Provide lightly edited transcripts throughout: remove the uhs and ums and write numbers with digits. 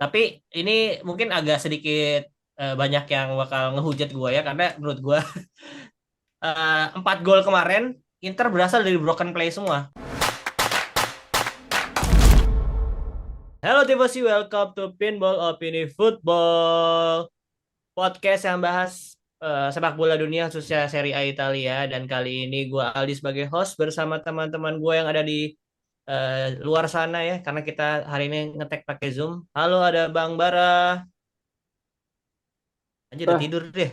Tapi ini mungkin agak sedikit banyak yang bakal ngehujat gue ya karena menurut gue 4 gol kemarin Inter berasal dari broken play semua. Halo Tifosi, welcome to Pinball Opini Football, podcast yang bahas sepak bola dunia khususnya Serie A Italia. Dan kali ini gue Aldi sebagai host bersama teman-teman gue yang ada di luar sana ya, karena kita hari ini ngetek pakai Zoom. Halo, ada Bang Bara. Anjir udah Bah, tidur deh.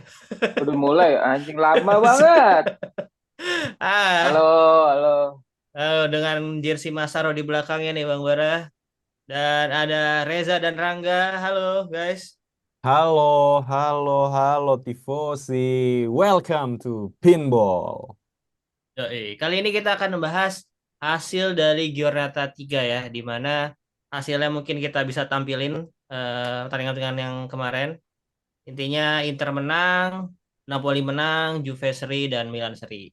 udah mulai anjing lama banget. Halo, Ah, halo. dengan jersey Masaro di belakangnya nih Bang Bara. Dan ada Reza dan Rangga. Halo guys. Halo, halo Tifosi. Welcome to Pinball. Kali ini kita akan membahas hasil dari Giornata 3 ya, di mana hasilnya mungkin kita bisa tampilin pertandingan yang kemarin. Intinya Inter menang, Napoli menang, Juve seri, dan Milan seri.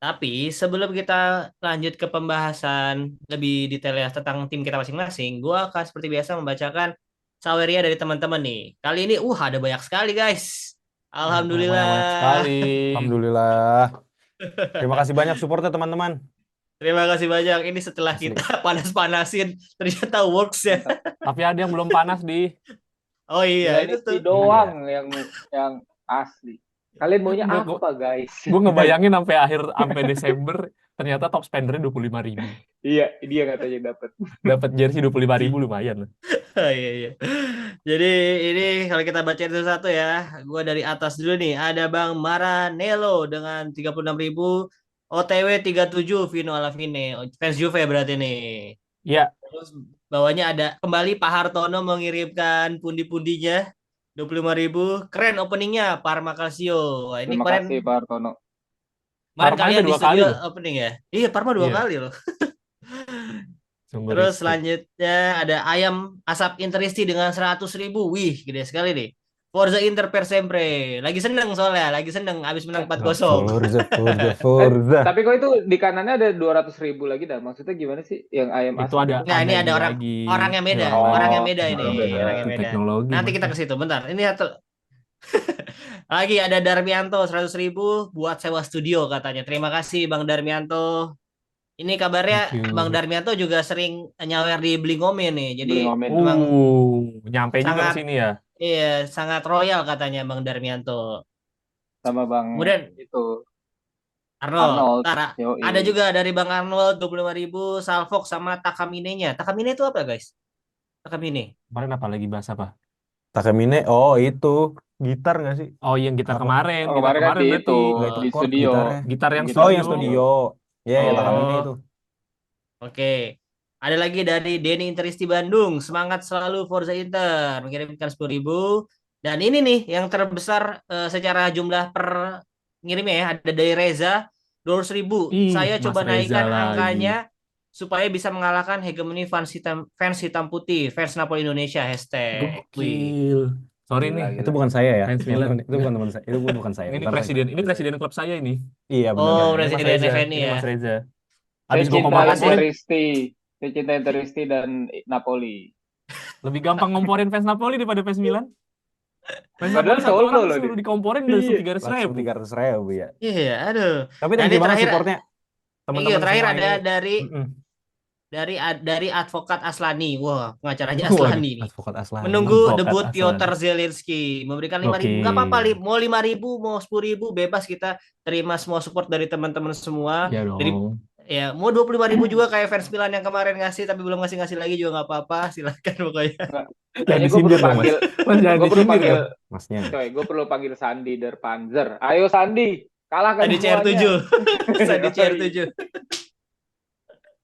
Tapi sebelum kita lanjut ke pembahasan lebih detail ya tentang tim kita masing-masing, gua akan seperti biasa membacakan saweria dari teman-teman nih. Kali ini, ada banyak sekali guys. Banyak sekali. Alhamdulillah. Alhamdulillah. Terima kasih banyak supportnya teman-teman. Terima kasih banyak. Ini setelah kita Asli. panas-panasin, ternyata works ya. Mantap. Tapi ada yang belum panas di. Oh iya, Gila itu ini tuh. si doang Iya. yang asli. Kalian maunya Gue apa, guys? ngebayangin sampai Desember ternyata top spendernya 25.000. Iya, dia katanya yang dapat. Dapat jersey 25.000 lumayan lah. Oh, iya, iya. Jadi ini kalau kita baca satu-satu ya. Gua dari atas dulu nih. Ada Bang Maranello dengan 36.000. OTW 37 Vino Alavine. Fans Juve berarti nih. Iya, Terus bawahnya ada kembali Pak Hartono mengirimkan pundi-pundinya 25.000. Keren openingnya Parma Calcio. Wah, ini Terima kemarin kasih Pak Hartono. kemarin Parma kalian itu di dua studio kali loh. opening ya. Iya, Parma dua Iya, kali loh. sungguh Terus respect. selanjutnya ada ayam asap Interisti dengan 100.000. Wih, gede sekali deh. Forza Inter per sempre. Lagi seneng soalnya, lagi seneng abis menang Eh, 4-0. Forza, Forza, eh, Forza. tapi kok itu di kanannya ada 200.000 lagi dah. Maksudnya gimana sih yang ayam Itu asap ada itu? Nah, ada ini ada ini orang lagi. orang yang beda, orang Oh, yang beda ini, orang beda. orang yang Itu beda. teknologi Nanti mas. kita ke situ, bentar. Ini satu lagi ada Darmianto 100.000 buat sewa studio katanya. Terima kasih Bang Darmianto. Ini kabarnya Thank Bang you. Darmianto juga sering nyawer di Blingome nih. Jadi Beli ngomen. emang Nyampe juga ke sangat, sini ya. iya, sangat royal katanya Bang Darmianto. Sama Bang Kemudian itu Arnold. Arnold. Ntar, ada Yoi. juga dari Bang Arnold 25.000, Salfok sama Takamine-nya. Takamine itu apa guys? Takamine. Kemarin apa lagi bahas apa? Takamine, oh itu gitar nggak sih? Oh, yang Apa? Oh, gitar kemarin kan kemarin di itu berarti Nggak itu di chord studio, gitarnya. gitar yang gitar Oh, di yang studio. studio. studio. Ya, ya Iya. Takamine Oh, itu. oke. Ada lagi dari Denny Interisti Bandung. Semangat selalu Forza Inter. Mengirimkan 10.000. Dan ini nih yang terbesar secara jumlah per ngirimnya ya. Ada dari Reza 200.000. Ih, Saya Mas coba Reza naikkan lagi. angkanya supaya bisa mengalahkan hegemoni fans hitam putih. Fans Napoli Indonesia. Hashtag. Wih. Gokil. Sorry Gila, nih, Itu gila. bukan saya ya, fans Milan. teman-teman. Itu bukan teman saya. Itu bukan saya. Ini Bentar saya. presiden klub saya ini. Iya, Oh, benar-benar. Ini Mas Presiden Reza. FNI Ini ya. Mas Reza. Saya Habis gua cinta Makasih. kompor-komporin, Interisti. Saya cinta Interisti dan Napoli. lebih gampang ngomporin fans Napoli daripada fans Milan. Fans Napoli Padahal satu solo orang loh dia. suruh dikomporin udah Iya. 300 Langsung ribu. 300.000 ya. Iya, aduh. Tapi Nah thank ini you banget terakhir, supportnya iya teman-teman terakhir semua ada ini. dari Mm-mm. dari advokat Aslani. Wah, pengacaranya Waduh, Aslani nih. Advokat Aslani. Menunggu advokat debut Aslan. Piotr Zelinski. Memberikan 5.000. Nggak apa-apa, Gokil. mau 5.000, mau 10.000, bebas kita terima semua support dari teman-teman semua. Ya Dari dong. ya mau 25.000 juga kayak fans Milan yang kemarin ngasih tapi belum ngasih-ngasih lagi juga nggak apa-apa. Silakan pokoknya. Nggak. Jangan Kayaknya gue perlu disindir dong, Mas. panggil, Mas jangan gue perlu disindir panggil, dong. Masnya. coy, gue perlu panggil Sandi der Panzer. Ayo Sandi, kalahkan Tadi semuanya. CR7. Tadi Yoi. CR7.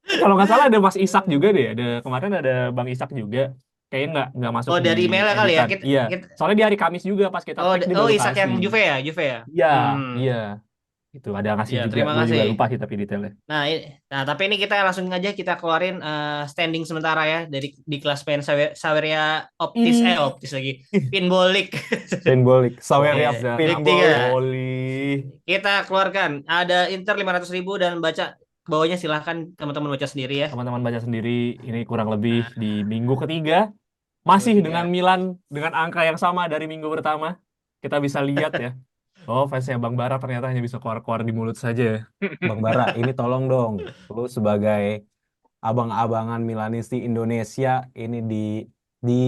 Kalau nggak salah ada Mas Ishak juga deh. Kemarin ada Bang Ishak juga. Kayaknya nggak masuk Oh, di dari emailnya kali ya. editan. Iya. Soalnya di hari Kamis juga pas kita Oh, tag dia oh baru Isak yang kasih. Juve ya, Juve ya. Iya, Hmm. iya. Itu ada ngasih Ya, juga. terima Gue juga kasih. lupa sih tapi detailnya. Nah, tapi ini kita langsung aja kita keluarin standing sementara ya dari di kelas pen Saweria Optis, Ih, Optis lagi. Pinball League. Paintballing. Saweria Iya, League paintball. 3. Oli. Kita keluarkan. Ada Inter 500.000 dan baca ke bawahnya silahkan teman-teman baca sendiri ya. Teman-teman baca sendiri. Ini kurang lebih Nah, di minggu ketiga. Masih 23. dengan Milan dengan angka yang sama dari minggu pertama. Kita bisa lihat ya. Oh, fansnya Bang Bara ternyata hanya bisa keluar-keluar di mulut saja ya. Bang Bara, ini tolong dong. Lu sebagai abang-abangan Milanisti Indonesia ini di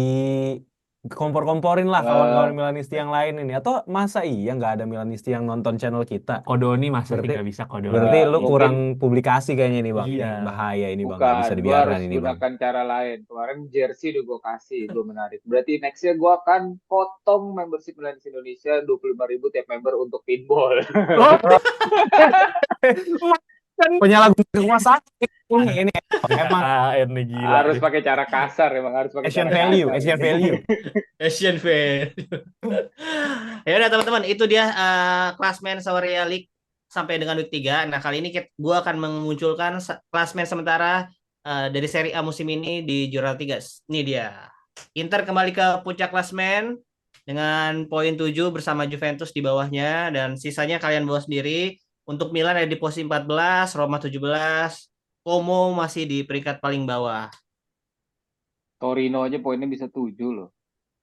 kompor-komporin lah kawan-kawan Eh, Milanisti yang lain ini. Atau masa iya nggak ada Milanisti yang nonton channel kita? Kodoni masa Berarti tidak bisa Kodoni. berarti enggak, lu mungkin kurang publikasi kayaknya nih Bang. Iya. Ini bahaya ini Bang, nggak bukan. bisa Gue dibiarkan harus ini Bang. gunakan cara lain. Kemarin jersey udah gue kasih, gue menarik. Berarti nextnya gue akan potong membership Milanisti Indonesia 25.000 tiap member untuk pinball. Oh, kan Penyalahgunaan kekuasaan ini emang ini gila Harus deh. pakai cara kasar, emang harus pakai Asian cara value, kasar Asian ini. value. Asian Fair. Ya udah teman-teman, itu dia klasmen Saweria League sampai dengan week 3. Nah, kali ini gua akan memunculkan klasmen sementara dari Serie A musim ini di juara 3. Ini dia. Inter kembali ke puncak klasmen dengan poin 7 bersama Juventus di bawahnya dan sisanya kalian bawa sendiri. Untuk Milan ada di posisi 14, Roma 17, Como masih di peringkat paling bawah. Torino aja poinnya bisa 7 loh.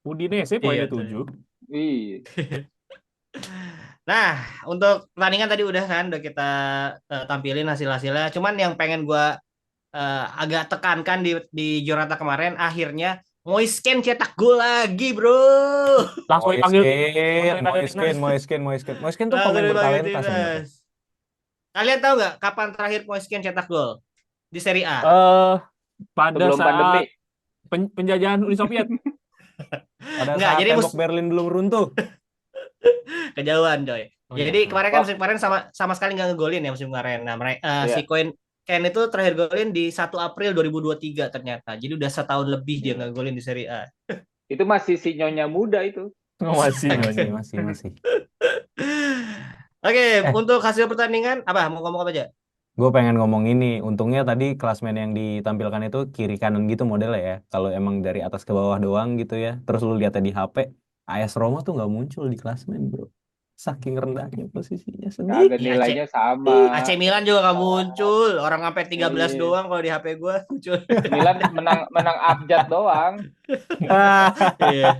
Udinese Iya poinnya tuh. 7. Iya. Nah, untuk pertandingan tadi udah kan, udah kita tampilin hasil-hasilnya. Cuman yang pengen gua agak tekankan di Jorata kemarin, akhirnya Moisken cetak gol lagi, bro. Langsung dipanggil Moiskin, Moiskin, Moiskin. Moiskin tuh Langsung pemain dipanggil bertalenta sebenarnya. timnas. Kalian tahu nggak kapan terakhir Moisken cetak gol di Serie A? eh pada Sebelum saat pandemi. penjajahan Uni Soviet. Pada Nggak, saat jadi tembok Berlin belum runtuh. kejauhan, coy. Oh iya, Jadi sorry. kemarin kan Wah, musim kemarin sama sama sekali nggak ngegolin ya musim kemarin. Nah, si iya. Ken itu terakhir golin di 1 April 2023 ternyata. Jadi udah setahun lebih dia nggak Gila. golin di Serie A. Itu masih si Nyonya muda itu. Oh, masih, Masih, masih. masih, masih. Oke, Eh, untuk hasil pertandingan apa? Mau ngomong apa aja? gue pengen ngomong ini. Untungnya tadi klasmen yang ditampilkan itu kiri kanan gitu modelnya ya. Kalau emang dari atas ke bawah doang gitu ya. Terus lu lihatnya di HP, AS Roma tuh nggak muncul di klasmen, bro. Saking rendahnya posisinya, sedih. Kagak Iya, nilainya sama. AC Milan juga nggak muncul. Orang sampai 13 Iya. doang kalau di HP gua muncul. Milan menang menang abjad doang. Iya.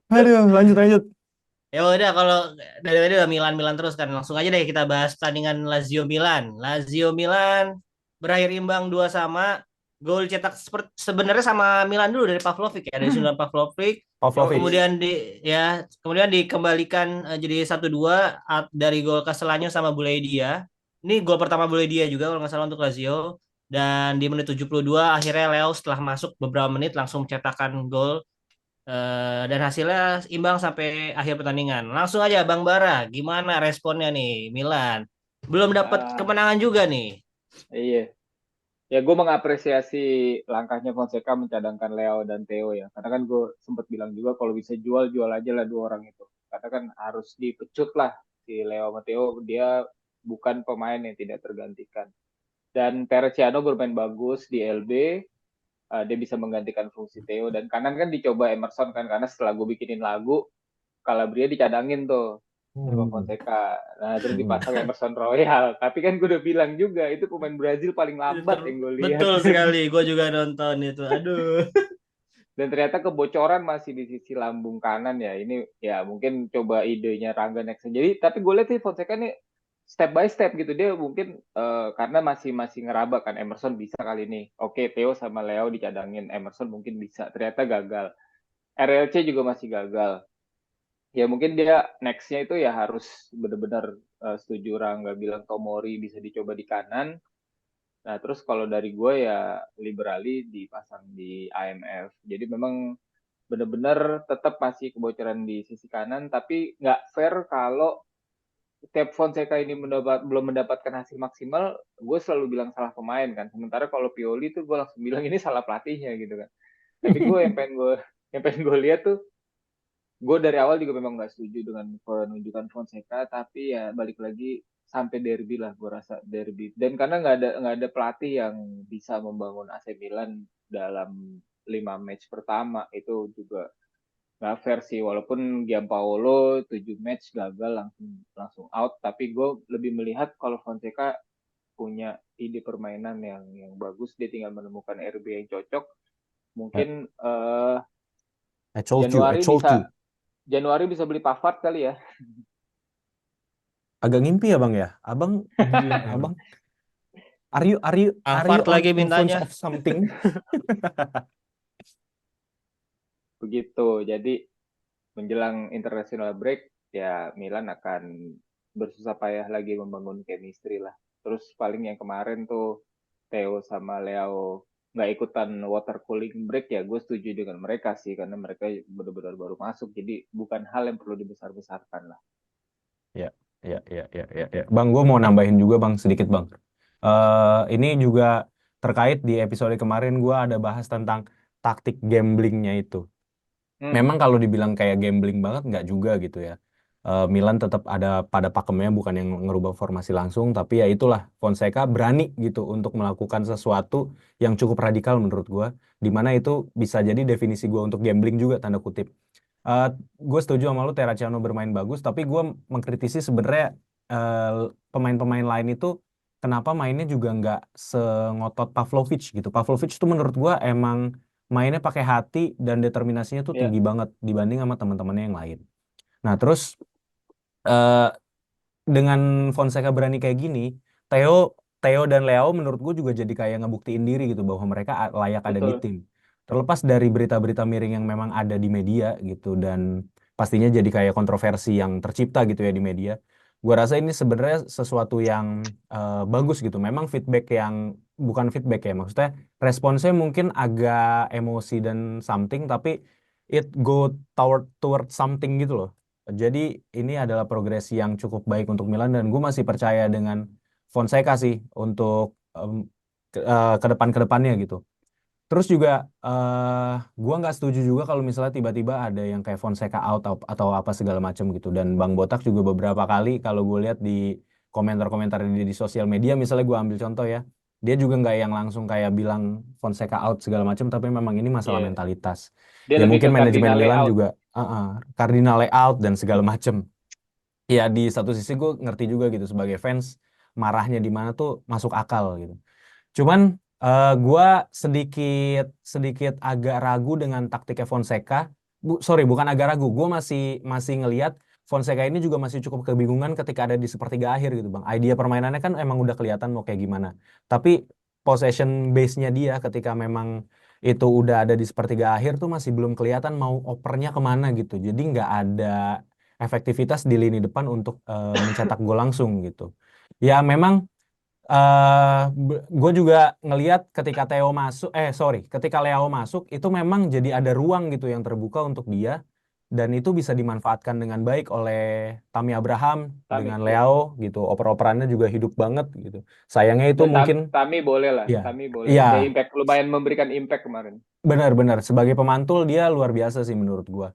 Aduh, lanjut, lanjut. Ya udah kalau dari tadi udah Milan terus kan langsung aja deh kita bahas pertandingan Lazio Milan. Lazio Milan berakhir imbang 2-2. Gol cetak sebenarnya sama Milan dulu dari Pavlovic ya, dari sundulan Pavlovic. Pavlovic. Kemudian dikembalikan jadi 1-2 dari gol Castellano sama Buledia. Ini gol pertama Buledia juga kalau nggak salah untuk Lazio. Dan di menit 72 akhirnya Leo setelah masuk beberapa menit langsung mencetakkan gol. Dan hasilnya imbang sampai akhir pertandingan. Langsung aja Bang Bara, gimana responnya nih Milan? Belum dapat Ah, kemenangan juga nih. iya. Ya gue mengapresiasi langkahnya Fonseca mencadangkan Leo dan Theo ya. Karena kan gue sempat bilang juga kalau bisa jual aja lah dua orang itu. Karena kan harus dipecut lah si Leo sama Theo. Dia bukan pemain yang tidak tergantikan. Dan Teresiano bermain bagus di LB. Dia bisa menggantikan fungsi Theo. Dan kanan kan dicoba Emerson kan. Karena setelah gue bikinin lagu, Calabria dicadangin tuh sama Hmm. Fonseca. Nah, terus Hmm. dipasang Emerson Royal. Tapi kan gue udah bilang juga, itu pemain Brazil paling lambat yang gue lihat. Betul sekali, gue juga nonton itu. Aduh. Dan ternyata kebocoran masih di sisi lambung kanan ya. Ini ya mungkin coba idenya Rangga next. Jadi, tapi gue lihat sih Fonseca nih step by step gitu. Dia mungkin karena masih masih ngeraba kan Emerson bisa kali ini. Oke, Theo sama Leo dicadangin. Emerson mungkin bisa. Ternyata gagal. RLC juga masih gagal. Ya mungkin dia nextnya itu ya harus benar-benar setuju Rangga bilang Tomori bisa dicoba di kanan. Nah terus kalau dari gue ya Liberali dipasang di IMF. Jadi memang benar-benar tetap masih kebocoran di sisi kanan, tapi nggak fair kalau Tep Fonseca ini belum mendapatkan hasil maksimal, gue selalu bilang salah pemain kan. Sementara kalau Pioli tuh gue langsung bilang ini salah pelatihnya gitu kan. Tapi gue yang pengen gue lihat tuh gue dari awal juga memang nggak setuju dengan penunjukan Fonseca, tapi ya balik lagi sampai derby lah gue rasa derby. Dan karena nggak ada pelatih yang bisa membangun AC Milan dalam 5 match pertama itu juga nggak fair sih. Walaupun Gianpaolo 7 match gagal langsung langsung out, tapi gue lebih melihat kalau Fonseca punya ide permainan yang bagus, dia tinggal menemukan RB yang cocok Mungkin I told you, I Januari told you. bisa beli Pavard kali ya. Agak ngimpi ya Bang ya. Abang gila, Abang. Are you Alfard lagi on influence mintanya. of something? Begitu. Jadi menjelang international break ya Milan akan bersusah payah lagi membangun chemistry lah. Terus paling yang kemarin tuh Theo sama Leo nggak ikutan water cooling break ya, gue setuju dengan mereka sih karena mereka benar-benar baru masuk, jadi bukan hal yang perlu dibesar-besarkan lah. Ya, ya. Bang, gue mau nambahin juga Bang sedikit Bang. Ini juga terkait di episode kemarin gue ada bahas tentang taktik gamblingnya itu. Memang kalau dibilang kayak gambling banget nggak juga gitu ya. Milan tetap ada pada pakemnya, bukan yang ngerubah formasi langsung, tapi ya itulah Fonseca berani gitu untuk melakukan sesuatu yang cukup radikal menurut gue, dimana itu bisa jadi definisi gue untuk gambling juga tanda kutip. Gue setuju sama lu Terracciano bermain bagus, tapi gue mengkritisi sebenarnya pemain-pemain lain itu kenapa mainnya juga nggak sengotot Pavlovic gitu. Pavlovic itu menurut gue emang mainnya pakai hati dan determinasinya tuh Ya, tinggi banget dibanding sama teman-temannya yang lain. Nah, terus eh, dengan Fonseca berani kayak gini, Theo Theo dan Leo menurut gue juga jadi kayak ngebuktiin diri gitu bahwa mereka layak ada di betul. tim. Terlepas dari berita-berita miring yang memang ada di media gitu dan pastinya jadi kayak kontroversi yang tercipta gitu ya di media. Gue rasa ini sebenarnya sesuatu yang bagus gitu. Memang feedback yang bukan feedback ya, maksudnya responsnya mungkin agak emosi dan something, tapi it go toward something gitu loh. Jadi ini adalah progresi yang cukup baik untuk Milan dan gue masih percaya dengan Fonseca sih untuk ke depannya gitu. Terus juga gue nggak setuju juga kalau misalnya tiba-tiba ada yang kayak Fonseca out atau apa segala macam gitu. Dan Bang Botak juga beberapa kali kalau gue lihat di komentar-komentar di sosial media, misalnya gue ambil contoh ya, dia juga nggak yang langsung kayak bilang Fonseca out segala macam, tapi memang ini masalah Ya, mentalitas. dia Ya lebih mungkin ke manajemen cardinal Milan layout. juga cardinal layout dan segala macam. Ya di satu sisi gue ngerti juga gitu sebagai fans marahnya di mana tuh masuk akal gitu. Cuman gue sedikit sedikit agak ragu dengan taktiknya Fonseca. Sorry, bukan agak ragu. Gue masih masih ngelihat Fonseca ini juga masih cukup kebingungan ketika ada di sepertiga akhir gitu bang. Idea permainannya kan emang udah kelihatan mau kayak gimana. Tapi possession base-nya dia ketika memang itu udah ada di sepertiga akhir tuh masih belum kelihatan mau opernya kemana gitu. Jadi nggak ada efektivitas di lini depan untuk mencetak gol langsung gitu. Ya memang gue juga ngelihat ketika ketika Leo masuk itu memang jadi ada ruang gitu yang terbuka untuk dia dan itu bisa dimanfaatkan dengan baik oleh Tammy Abraham Tami dengan ya. Leo gitu. Oper-operannya juga hidup banget gitu. Sayangnya itu Dan mungkin Tami boleh lah, ya, Tami boleh. iya Dia impact lumayan memberikan impact kemarin. benar-benar sebagai pemantul dia luar biasa sih menurut gue.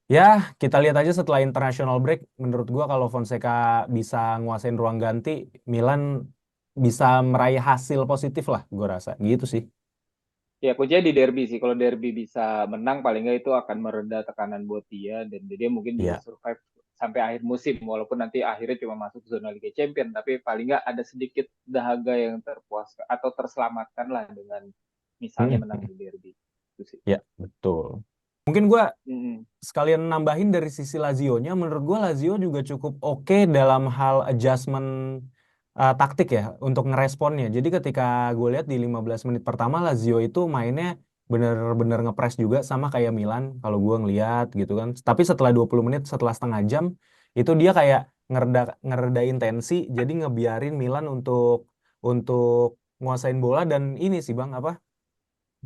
Ya, kita lihat aja setelah international break. Menurut gua kalau Fonseca bisa nguasain ruang ganti, Milan bisa meraih hasil positif lah, gua rasa. Gitu sih. Ya kuncinya di derby sih. Kalau derby bisa menang, paling nggak itu akan mereda tekanan buat dia dan dia mungkin bisa Iya. survive sampai akhir musim. Walaupun nanti akhirnya cuma masuk zona Liga Champions, tapi paling nggak ada sedikit dahaga yang terpuaskan atau terselamatkan lah dengan misalnya menang Mm-mm. di derby. Itu sih. Ya, betul. Mungkin gua Mm-mm. sekalian nambahin dari sisi Lazio-nya, menurut gua Lazio juga cukup oke dalam hal adjustment taktik ya untuk ngeresponnya. Jadi ketika gue lihat di 15 menit pertama Lazio itu mainnya bener-bener ngepres juga sama kayak Milan kalau gue ngelihat gitu kan. Tapi setelah 20 menit, setelah setengah jam itu dia kayak ngeredain tensi jadi ngebiarin Milan untuk nguasain bola dan ini sih Bang apa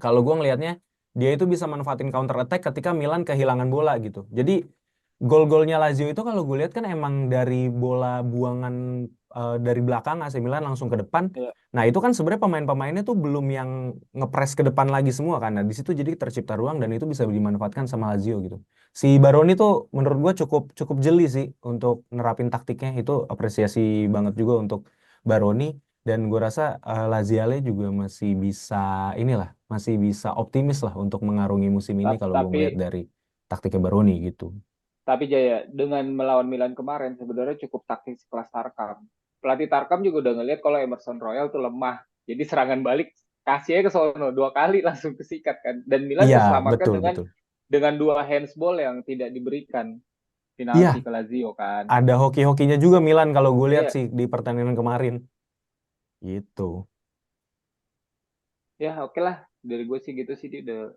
kalau gue ngelihatnya dia itu bisa manfaatin counter attack ketika Milan kehilangan bola gitu. Jadi gol-golnya Lazio itu kalau gue lihat kan emang dari bola buangan dari belakang AC Milan langsung ke depan. Ya. Nah itu kan sebenarnya pemain-pemainnya tuh belum yang ngepres ke depan lagi semua kan. Nah di situ jadi tercipta ruang dan itu bisa dimanfaatkan sama Lazio gitu. Si Baroni tuh menurut gue cukup cukup jeli sih untuk nerapin taktiknya. Itu apresiasi banget juga untuk Baroni. Dan gue rasa Laziale juga masih bisa inilah, masih bisa optimis lah untuk mengarungi musim ini kalau gue Tapi ngeliat dari taktiknya Baroni gitu. Jaya dengan melawan Milan kemarin sebenarnya cukup taktis kelas Tarkam. Pelatih Tarkam juga udah ngelihat kalau Emerson Royal tuh lemah. Jadi serangan balik kasih aja ke sono 2 kali langsung kesikat kan. Dan Milan Iya, terselamatkan betul, dengan betul. 2 handsball yang tidak diberikan Iya, penalti ke Lazio kan. ada hoki-hokinya juga Milan kalau gue lihat Iya, sih di pertandingan kemarin. Gitu. ya oke lah. Dari gue sih gitu sih, dia udah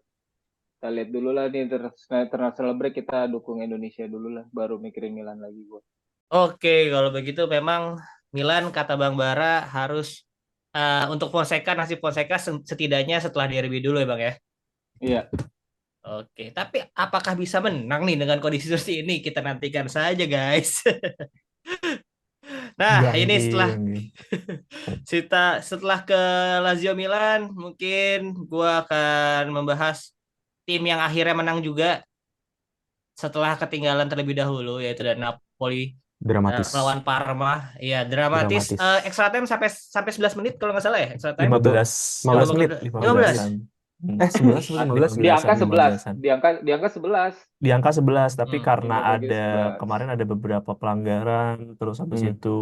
kita lihat dulu lah nih international break, kita dukung Indonesia dulu lah, baru mikirin Milan lagi gue. Oke, kalau begitu memang Milan kata Bang Bara harus untuk Fonseca, nasib Fonseca setidaknya setelah derby dulu ya Bang ya. Iya, Oke, tapi apakah bisa menang nih dengan kondisi seperti ini? Kita nantikan saja guys. Nah, ini Ganggi, setelah ganggi. setelah ke Lazio Milan, mungkin gua akan membahas tim yang akhirnya menang juga setelah ketinggalan terlebih dahulu, yaitu dari Napoli lawan Dramatis. Parma. Iya, dramatis. Dramatis. Extra time sampai sampai 11 menit kalau nggak salah ya, extra time. 15 15 menit. 15. 15-an. 11 atau 15 di gitu? angka 11, 15-an. di angka 11. Di angka 11, tapi karena Hingga bagian ada 11. kemarin ada beberapa pelanggaran, terus habis Hmm. itu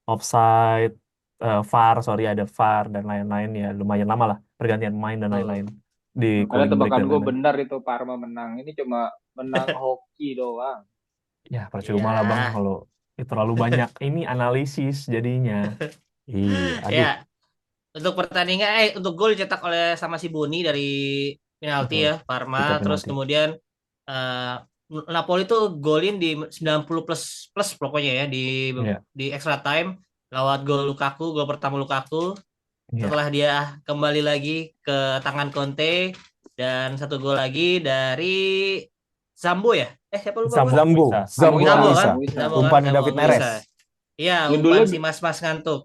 offside, VAR, sorry ada VAR dan lain-lain ya lumayan lama lah pergantian pemain dan Tuh. lain-lain di Karena cooling break tebakan dan gue lain-lain. benar itu Parma menang. Ini cuma menang hoki doang. Ya percuma lah bang Ya. kalau terlalu banyak ini analisis jadinya. Iya, aduh. Ya, untuk pertandingan untuk gol dicetak oleh sama si Boni dari penalti Betul. ya, Parma. Kita Terus penalti. kemudian eh, Napoli tuh golin di 90 plus plus pokoknya ya Iya, di extra time lewat gol Lukaku, gol pertama Lukaku. iya. Setelah dia kembali lagi ke tangan Conte dan satu gol lagi dari Zambo ya? Siapa lupa gue? Zambo Zambo. Anguissa. Zambo Anguissa, Zambo kan? Anguissa. Anguissa. Zambo kan? Umpan Zambo David Anguissa. Neres. Iya, umpan Nyundulnya si mas-mas ngantuk.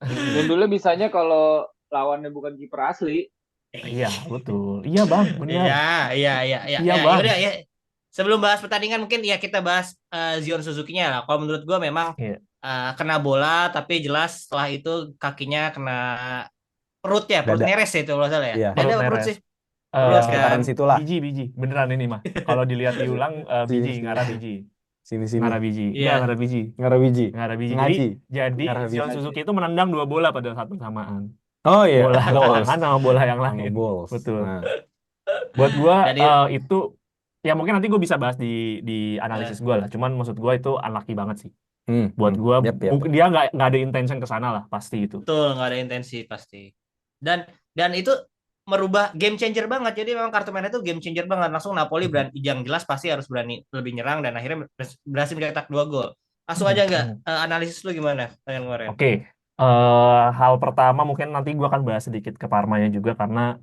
nyundulnya bisanya kalau lawannya bukan kiper asli. Iya, betul. Iya bang, benar. Iya, iya, iya, iya, Iya ya, ya bang. udah ya. Sebelum bahas pertandingan mungkin ya kita bahas Zion Suzuki-nya lah. Kalau menurut gua memang Iya, kena bola tapi jelas setelah itu kakinya kena perut ya, perut Dada. Neres ya itu kalau salah ya. Iya. Dada perut apa perut Neres. sih? Perut kan. Sekitaran situlah. Biji beneran ini mah. Kalau dilihat diulang, Sini, biji, sini. ngarah biji, Sini. ngarah biji, enggak Iya. ngarah biji, Ngarah biji. ngarah biji. Jadi, Ngaji. jadi Ngarah Zion biji. Suzuki itu menendang 2 bola pada saat bersamaan. Oh iya, Bola goals. kanan sama bola yang Sama lain. balls. Betul. Nah. Buat gua Jadi itu ya mungkin nanti gue bisa bahas di analisis eh, gua lah. Cuman maksud gua itu unlucky banget sih. Buat Hmm. gua Yap. dia nggak ada intention ke sana lah pasti itu. betul nggak ada intensi pasti. Dan itu merubah game changer banget. Jadi memang kartu merah itu game changer banget. Langsung Napoli berani yang jelas pasti harus berani lebih nyerang dan akhirnya berhasil mencetak 2 gol. Langsung aja nggak analisis lu gimana dengan kemarin? Oke, hal pertama mungkin nanti gue akan bahas sedikit ke Parmanya juga karena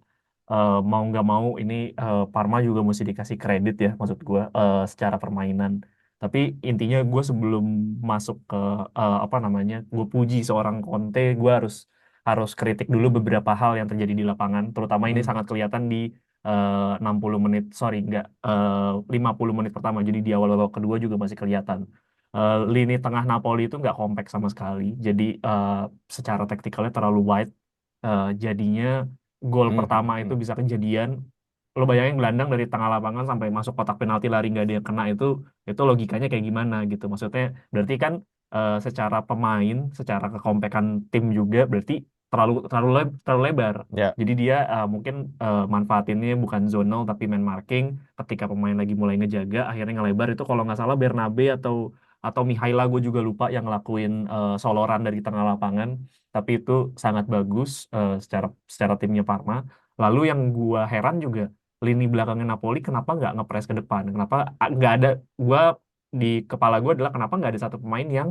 mau nggak mau ini Parma juga mesti dikasih kredit ya maksud gue secara permainan. Tapi intinya gue sebelum masuk ke apa namanya, gue puji seorang Conte, gue harus kritik dulu beberapa hal yang terjadi di lapangan. Terutama ini Hmm. sangat kelihatan di 60 menit, sorry nggak 50 menit pertama. Jadi di awal-awal kedua juga masih kelihatan lini tengah Napoli itu nggak kompak sama sekali. Jadi secara taktikalnya terlalu wide. Jadinya gol pertama itu bisa kejadian. Lo bayangin gelandang dari tengah lapangan sampai masuk kotak penalti lari nggak ada yang kena itu logikanya kayak gimana gitu. Maksudnya berarti kan secara pemain, secara kekompakan tim juga berarti terlalu lebar. Ya. Jadi dia mungkin manfaatinnya bukan zonal tapi man marking. Ketika pemain lagi mulai ngejaga, akhirnya ngelebar itu kalau nggak salah Bernabe atau Mihaila gue juga lupa yang ngelakuin soloran dari tengah lapangan. Tapi itu sangat bagus secara timnya Parma. Lalu yang gua heran juga lini belakangnya Napoli kenapa nggak ngepres ke depan? Kenapa nggak ada? Gua di kepala gue adalah kenapa nggak ada satu pemain yang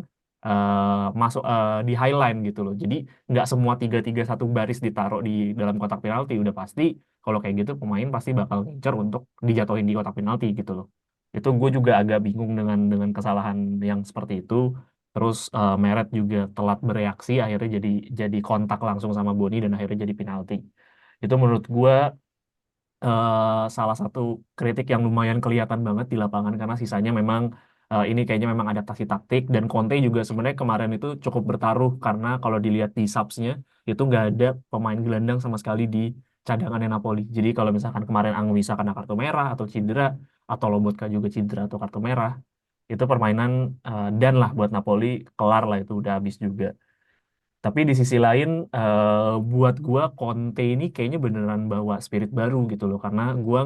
masuk di highline gitu loh. Jadi nggak semua 3-3-1 baris ditaruh di dalam kotak penalti. Udah pasti kalau kayak gitu pemain pasti bakal ngincer untuk dijatuhin di kotak penalti gitu loh. Itu gue juga agak bingung dengan kesalahan yang seperti itu. Terus Meret juga telat bereaksi, akhirnya jadi kontak langsung sama Boni dan akhirnya jadi penalti. Itu menurut gue salah satu kritik yang lumayan kelihatan banget di lapangan karena sisanya memang ini kayaknya memang adaptasi taktik dan Conte juga sebenarnya kemarin itu cukup bertaruh karena kalau dilihat di subsnya itu nggak ada pemain gelandang sama sekali di cadangannya Napoli. Jadi kalau misalkan kemarin Anguissa kena kartu merah atau cedera atau Lobotka juga cedera atau kartu merah itu permainan dan lah buat Napoli kelar lah itu udah habis juga. Tapi di sisi lain, buat gua Conte ini kayaknya beneran bawa spirit baru gitu loh. Karena gua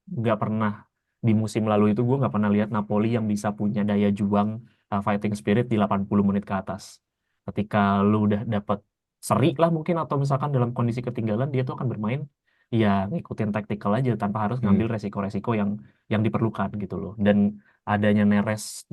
nggak pernah di musim lalu itu gua nggak pernah lihat Napoli yang bisa punya daya juang, fighting spirit di 80 menit ke atas. Ketika lu udah dapat seri lah mungkin atau misalkan dalam kondisi ketinggalan dia tuh akan bermain ya ngikutin tactical aja tanpa harus ngambil resiko-resiko yang diperlukan gitu loh. Dan adanya Neres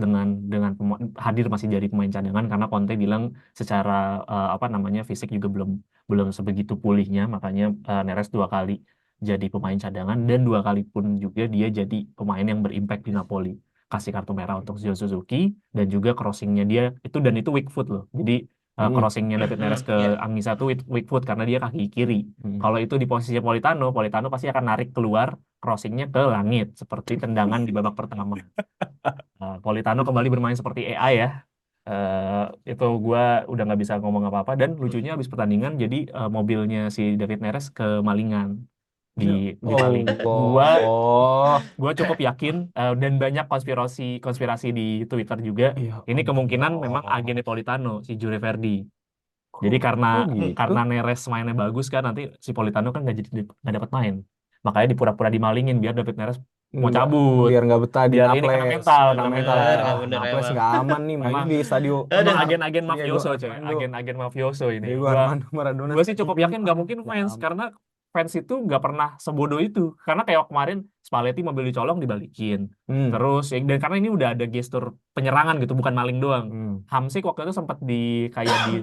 hadir masih jadi pemain cadangan karena Conte bilang secara apa namanya fisik juga belum belum sebegitu pulihnya, makanya Neres 2 kali jadi pemain cadangan dan 2 kali pun juga dia jadi pemain yang berimpact di Napoli, kasih kartu merah untuk Zio Suzuki dan juga crossingnya dia itu, dan itu weak foot loh, jadi crossingnya David Neres ke Ya. Anguissa tuh weak foot karena dia kaki kiri. Kalau itu di posisi Politano pasti akan narik keluar crossingnya ke langit seperti tendangan di babak pertama. Politano kembali bermain seperti AI ya. Itu gue udah nggak bisa ngomong apa-apa, dan lucunya habis pertandingan jadi mobilnya si David Neres kemalingan dipaling. Allah. Gua cukup yakin, dan banyak konspirasi di Twitter juga. Ya Ini kemungkinan memang Allah. agen Politano si Jure Verdi. Jadi karena Kok gitu? karena Neres mainnya bagus kan, nanti si Politano kan nggak dapat main. Makanya dipura-pura dimalingin biar David Neres mau Enggak, cabut. biar nggak betah di Biar ini Naples. kena Nggak mental. Bener, betah. nggak bener Naples emang. nggak aman nih, mainnya Memang di stadio memang Aduh. agen-agen Diego mafioso coy, Armando. agen-agen mafioso ini. Diego Gua Armando Maradona gue sih cukup Stadium. yakin nggak mungkin Nggak fans, karena fans itu nggak pernah sebodoh itu. Karena kayak kemarin Spalletti mobil dicolong dibalikin. Terus dan karena ini udah ada gestur penyerangan gitu, bukan maling doang. Hamsik waktu itu sempat kayak di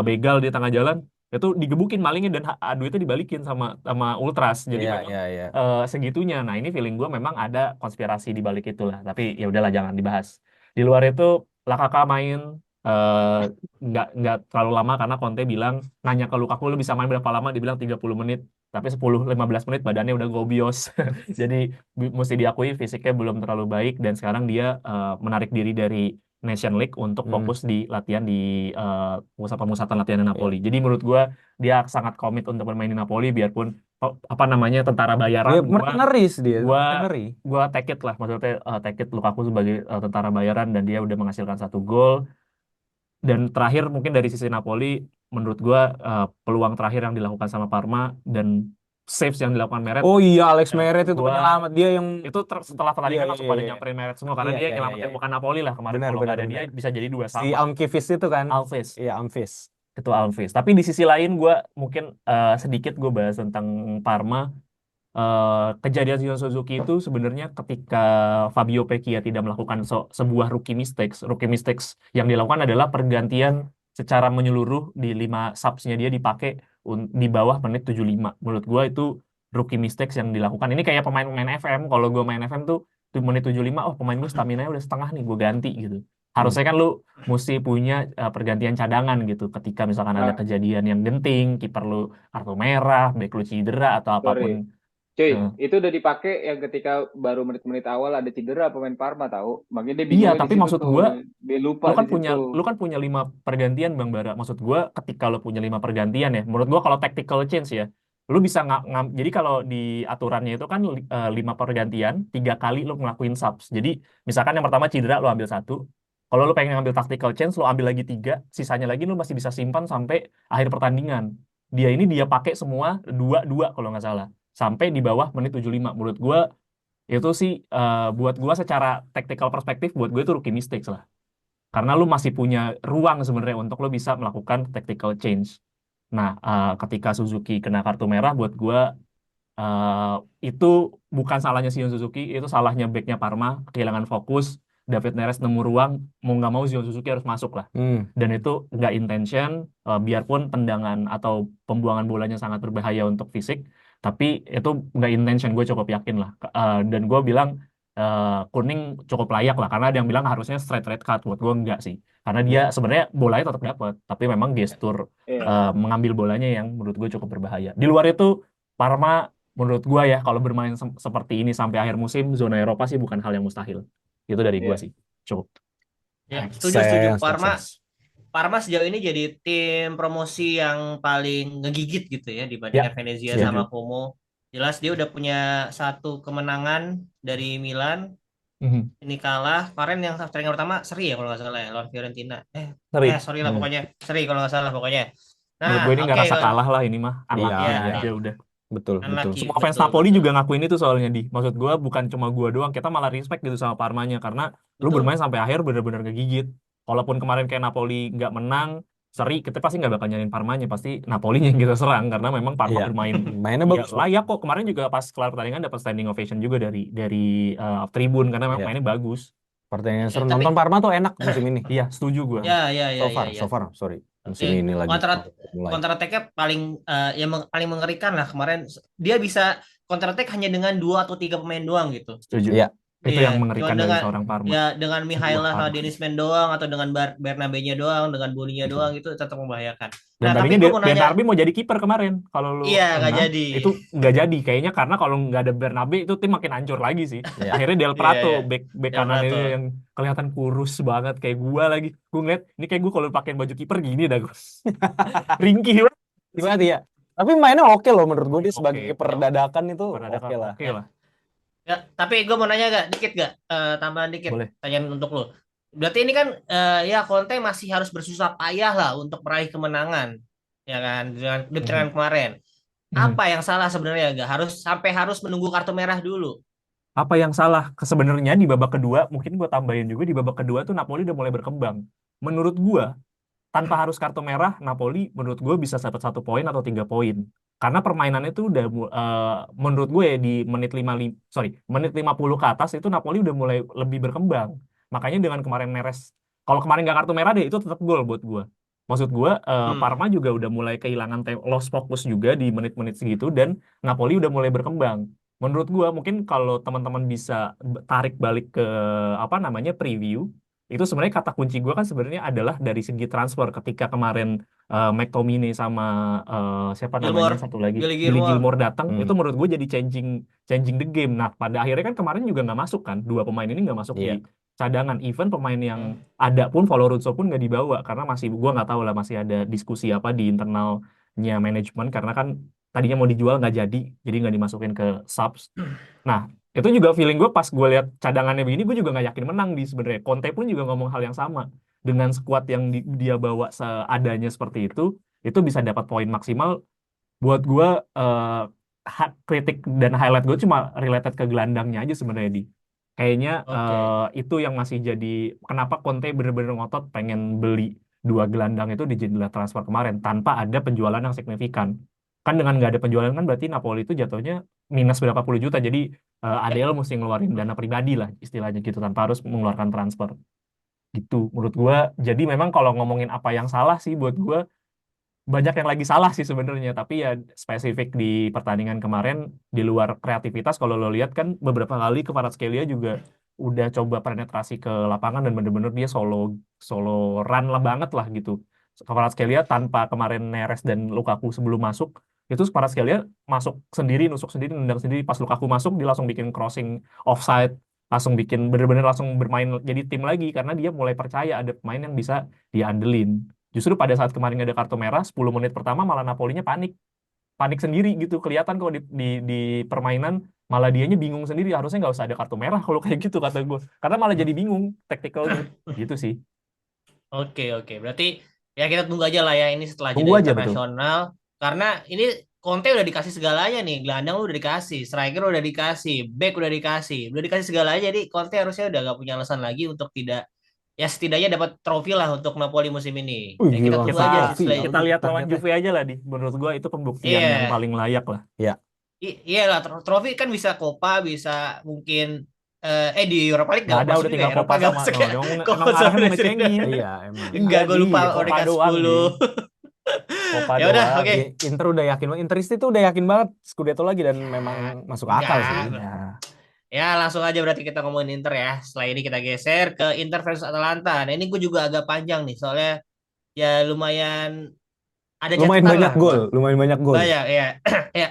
begal di tengah jalan, itu digebukin malingnya dan duitnya dibalikin sama Ultras. Jadi Iya, memang iya, iya. segitunya. Nah, ini feeling gue memang ada konspirasi di balik itulah. Tapi ya udahlah, jangan dibahas. Di luar itu Lakaka main eh, nggak terlalu lama karena Conte bilang, nanya ke Lukaku lu bisa main berapa lama, dibilang 30 menit, tapi 10-15 menit badannya udah gobios. Jadi mesti diakui fisiknya belum terlalu baik, dan sekarang dia menarik diri dari Nation League untuk fokus di latihan di pusat pemusatan latihan di Napoli. Jadi menurut gua dia sangat komit untuk bermain di Napoli biarpun apa namanya tentara bayaran. Dia mercenaries dia, gua mercenary. gua take it lah, maksudnya take it Lukaku sebagai tentara bayaran, dan dia udah menghasilkan 1 gol. Dan terakhir mungkin dari sisi Napoli, menurut gua peluang terakhir yang dilakukan sama Parma dan saves yang dilakukan Meret, Oh iya, Alex Meret itu gua penyelamat dia yang itu setelah pertandingan iya, langsung iya, pada iya. nyamperin Meret semua karena Iya, dia iya, iya, nyelamatin iya. bukan Napoli lah kemarin. Benar, Kalau nggak benar, ada dia benar. bisa jadi Si 2-sama. Almkivist itu kan? Alves, Iya, Almkivist. itu Alves. Tapi di sisi lain gue mungkin sedikit gue bahas tentang Parma. Kejadian Sion Suzuki itu sebenarnya ketika Fabio Vecchia tidak melakukan sebuah rookie mistakes yang dilakukan adalah pergantian secara menyeluruh di 5 subsnya dia dipakai di bawah menit 75. Menurut gue itu rookie mistakes yang dilakukan. Ini kayak pemain-pemain FM. Kalau gue main FM tuh di menit 75, oh pemain gue stamina udah setengah nih, gue ganti gitu. Harusnya kan lu mesti punya pergantian cadangan gitu. Ketika misalkan ada Nah, kejadian yang genting, kiper lu kartu merah, back lu cedera atau apapun. sorry. Cuy, Nah, itu udah dipakai yang ketika baru menit-menit awal ada cedera pemain Parma tahu. Makanya dia iya, bingungnya di tapi situ maksud tuh. gua, Dia lupa lu di kan punya situ. lu kan punya 5 pergantian Bang Bara. Maksud gua ketika lu punya 5 pergantian ya, menurut gua kalau tactical change ya, lu bisa jadi kalau di aturannya itu kan 5 pergantian, 3 kali lu ngelakuin subs. Jadi misalkan yang pertama cedera lu ambil 1, kalau lu pengen ngambil tactical change lu ambil lagi 3, sisanya lagi lu masih bisa simpan sampai akhir pertandingan. Dia pakai semua 2-2 kalau nggak salah, sampai di bawah menit 75. Menurut gua itu sih, buat gua secara tactical perspektif, buat gue itu rookie mistakes lah. Karena lu masih punya ruang sebenarnya untuk lu bisa melakukan tactical change. Nah, ketika Suzuki kena kartu merah, buat gua eh, itu bukan salahnya Zion Suzuki, itu salahnya backnya Parma, kehilangan fokus. David Neres nemu ruang, mau nggak mau Zion Suzuki harus masuk lah. Dan itu nggak intention, biarpun tendangan atau pembuangan bolanya sangat berbahaya untuk fisik, tapi itu nggak intention, gue cukup yakin lah. Dan gue bilang kuning cukup layak lah, karena ada yang bilang harusnya straight red card, buat gue enggak sih. Karena dia sebenarnya bolanya tetap dapat, tapi memang gestur Iya. mengambil bolanya yang menurut gue cukup berbahaya. Di luar itu, Parma menurut gua ya kalau bermain seperti ini sampai akhir musim, zona Eropa sih bukan hal yang mustahil. Itu dari gua Iya. sih. Cukup. Ya, setuju. Sense, sense. Parma sejauh ini jadi tim promosi yang paling ngegigit gitu ya Ya, dibandingkan Venezia setuju. sama Como. Jelas dia udah punya 1 kemenangan dari Milan, Mhm. Ini kalah. Kemarin yang pertandingan pertama seri ya kalau nggak salah ya lawan Fiorentina. Seri. Sorry lah pokoknya seri kalau nggak salah pokoknya. Menurut Nah, gue ini nggak oke rasa kalau kalah lah ini mah. Iya, Unlucky ya iya. aja udah. Betul, betul. unlucky Semua fans betul Napoli betul juga ngakuin itu soalnya di. Maksud gue bukan cuma gue doang, kita malah respect gitu sama Parmanya karena lu betul. bermain sampai akhir bener-bener ngegigit. Walaupun kemarin kayak Napoli nggak menang, seri kita pasti nggak bakal nyariin Parmanya, pasti Napolinya yang kita serang karena memang Parma Iya. bermain Mainnya ya bagus kok. layak kok. Kemarin juga pas kelar pertandingan dapat standing ovation juga dari tribun karena memang Iya. mainnya bagus. Pertandingan Ya, seru. tapi Nonton Parma tuh enak musim ini. Iya, setuju gue. So far, sorry. Oke, Musim ini lagi mulai. counter attack-nya paling paling mengerikan lah kemarin. Dia bisa counter attack hanya dengan 2 atau 3 pemain doang gitu. Setuju. Iya. Itu Iya, yang mengerikan cuman dari dengan seorang Parma. dengan Wah, Mihaila sama Parma. Denisman doang atau dengan Bernabe-nya doang, dengan Boninya Betul. doang itu tetap membahayakan. Dan Nah, tapi tadinya gue mau nanya, Bernabe mau jadi kiper kemarin. Kalau lu iya nggak pernah, jadi. itu nggak jadi. Kayaknya karena kalau nggak ada Bernabe itu tim makin hancur lagi sih. Iya. Akhirnya Del Iya, Prato, iya. back Del kanan Prato. itu yang kelihatan kurus banget kayak gua lagi. Gue ngeliat, ini kayak gue kalau pakai baju kiper gini dah gue. Ringkih banget. Gimana ya? Tapi mainnya oke loh menurut gue dia sebagai Oke. kiper dadakan itu Peradakan oke lah. oke lah. Ya, tapi gue mau nanya dikit gak? Tambahan dikit, Boleh. tanyaan untuk lo. Berarti ini kan ya Conte masih harus bersusah payah lah untuk meraih kemenangan, ya kan? Dengan di pertandingan kemarin. Apa yang salah sebenarnya gak? Harus menunggu kartu merah dulu. Apa yang salah? Sebenarnya di babak kedua, mungkin gue tambahin juga di babak kedua tuh Napoli udah mulai berkembang. Menurut gue, tanpa harus kartu merah, Napoli menurut gue bisa dapat 1 poin atau 3 poin. Karena permainannya itu udah menurut gue ya, di menit 50 ke atas itu Napoli udah mulai lebih berkembang. Makanya dengan kemarin Neres, kalau kemarin nggak kartu merah deh itu tetap gol buat gue. Maksud gue Parma juga udah mulai kehilangan lost fokus juga di menit-menit segitu dan Napoli udah mulai berkembang. Menurut gue mungkin kalau teman-teman bisa tarik balik ke apa namanya preview itu sebenarnya kata kunci gue kan sebenarnya adalah dari segi transfer ketika kemarin McTominay sama siapa namanya satu lagi Billy Billy Gilmore. Gilmore datang itu menurut gue jadi changing the game. Nah pada akhirnya kan kemarin juga nggak masuk kan, 2 pemain ini nggak masuk di Iya. cadangan, even pemain yang ada pun Valoruzzo pun nggak dibawa karena masih gue nggak tahu lah masih ada diskusi apa di internalnya manajemen karena kan tadinya mau dijual nggak jadi nggak dimasukin ke subs. Nah itu juga feeling gue pas gue lihat cadangannya begini gue juga nggak yakin menang di sebenarnya. Conte pun juga ngomong hal yang sama dengan skuad yang dia bawa seadanya seperti itu bisa dapat poin maksimal. Buat gue kritik dan highlight gue cuma related ke gelandangnya aja sebenarnya di kayaknya Oke. itu yang masih jadi kenapa Conte bener-bener ngotot pengen beli 2 gelandang itu di jendela transfer kemarin tanpa ada penjualan yang signifikan. Kan dengan nggak ada penjualan kan berarti Napoli itu jatuhnya minus berapa puluh juta. Jadi ADL mesti ngeluarin dana pribadi lah istilahnya gitu tanpa harus mengeluarkan transfer. Gitu menurut gua. Jadi memang kalau ngomongin apa yang salah sih buat gua banyak yang lagi salah sih sebenarnya. Tapi ya spesifik di pertandingan kemarin di luar kreativitas kalau lo lihat kan beberapa kali Kvaratskhelia juga udah coba penetrasi ke lapangan dan bener-bener dia solo run lah banget lah gitu. Kvaratskhelia tanpa kemarin Neres dan Lukaku sebelum masuk itu Kvaratskhelia masuk sendiri, nusuk sendiri, nendang sendiri. Pas Lukaku masuk dia langsung bikin crossing offside, langsung bikin bener-bener langsung bermain jadi tim lagi karena dia mulai percaya ada pemain yang bisa dia andelin. Justru pada saat kemarin ada kartu merah 10 menit pertama malah Napolinya panik sendiri gitu, kelihatan kok di permainan malah dianya bingung sendiri, harusnya nggak usah ada kartu merah kalau kayak gitu kata gue, karena malah jadi bingung taktikalnya gitu sih. Oke, berarti ya kita tunggu aja lah ya ini setelah Tunggu jeda aja, betul. internasional karena ini Conte udah dikasih segalanya nih, gelandang udah dikasih, striker udah dikasih, back udah dikasih segalanya, jadi Conte harusnya udah gak punya alasan lagi untuk tidak ya setidaknya dapat trofi lah untuk Napoli musim ini. Ya kita Gila, tunggu Kita aja sih trofi. setelah kita lihat lawan Juve aja lah di menurut gue itu pembuktian yang Iya. paling layak lah. Iya. Iya lah, trofi kan bisa Copa, bisa mungkin di Europa League Nggak gak ada, masuk udah juga tinggal ya. Eropa Copa gak sama masuk no, ya. emang Copa arahnya sama mau Bundesliga. ngecengin. Iya, emang. Enggak, gue lupa Copa peringkat doang 10. Copa Ya udah, doang. oke. Inter udah yakin, Interisti tuh udah yakin banget Scudetto lagi dan memang masuk akal sih. Enggak. Ya langsung aja berarti kita ngomongin Inter ya. Setelah ini kita geser ke Inter versus Atalanta. Nah ini gue juga agak panjang nih soalnya ya lumayan ada Lumayan catatan banyak lah. gol, lumayan banyak gol. Banyak ya. Ya.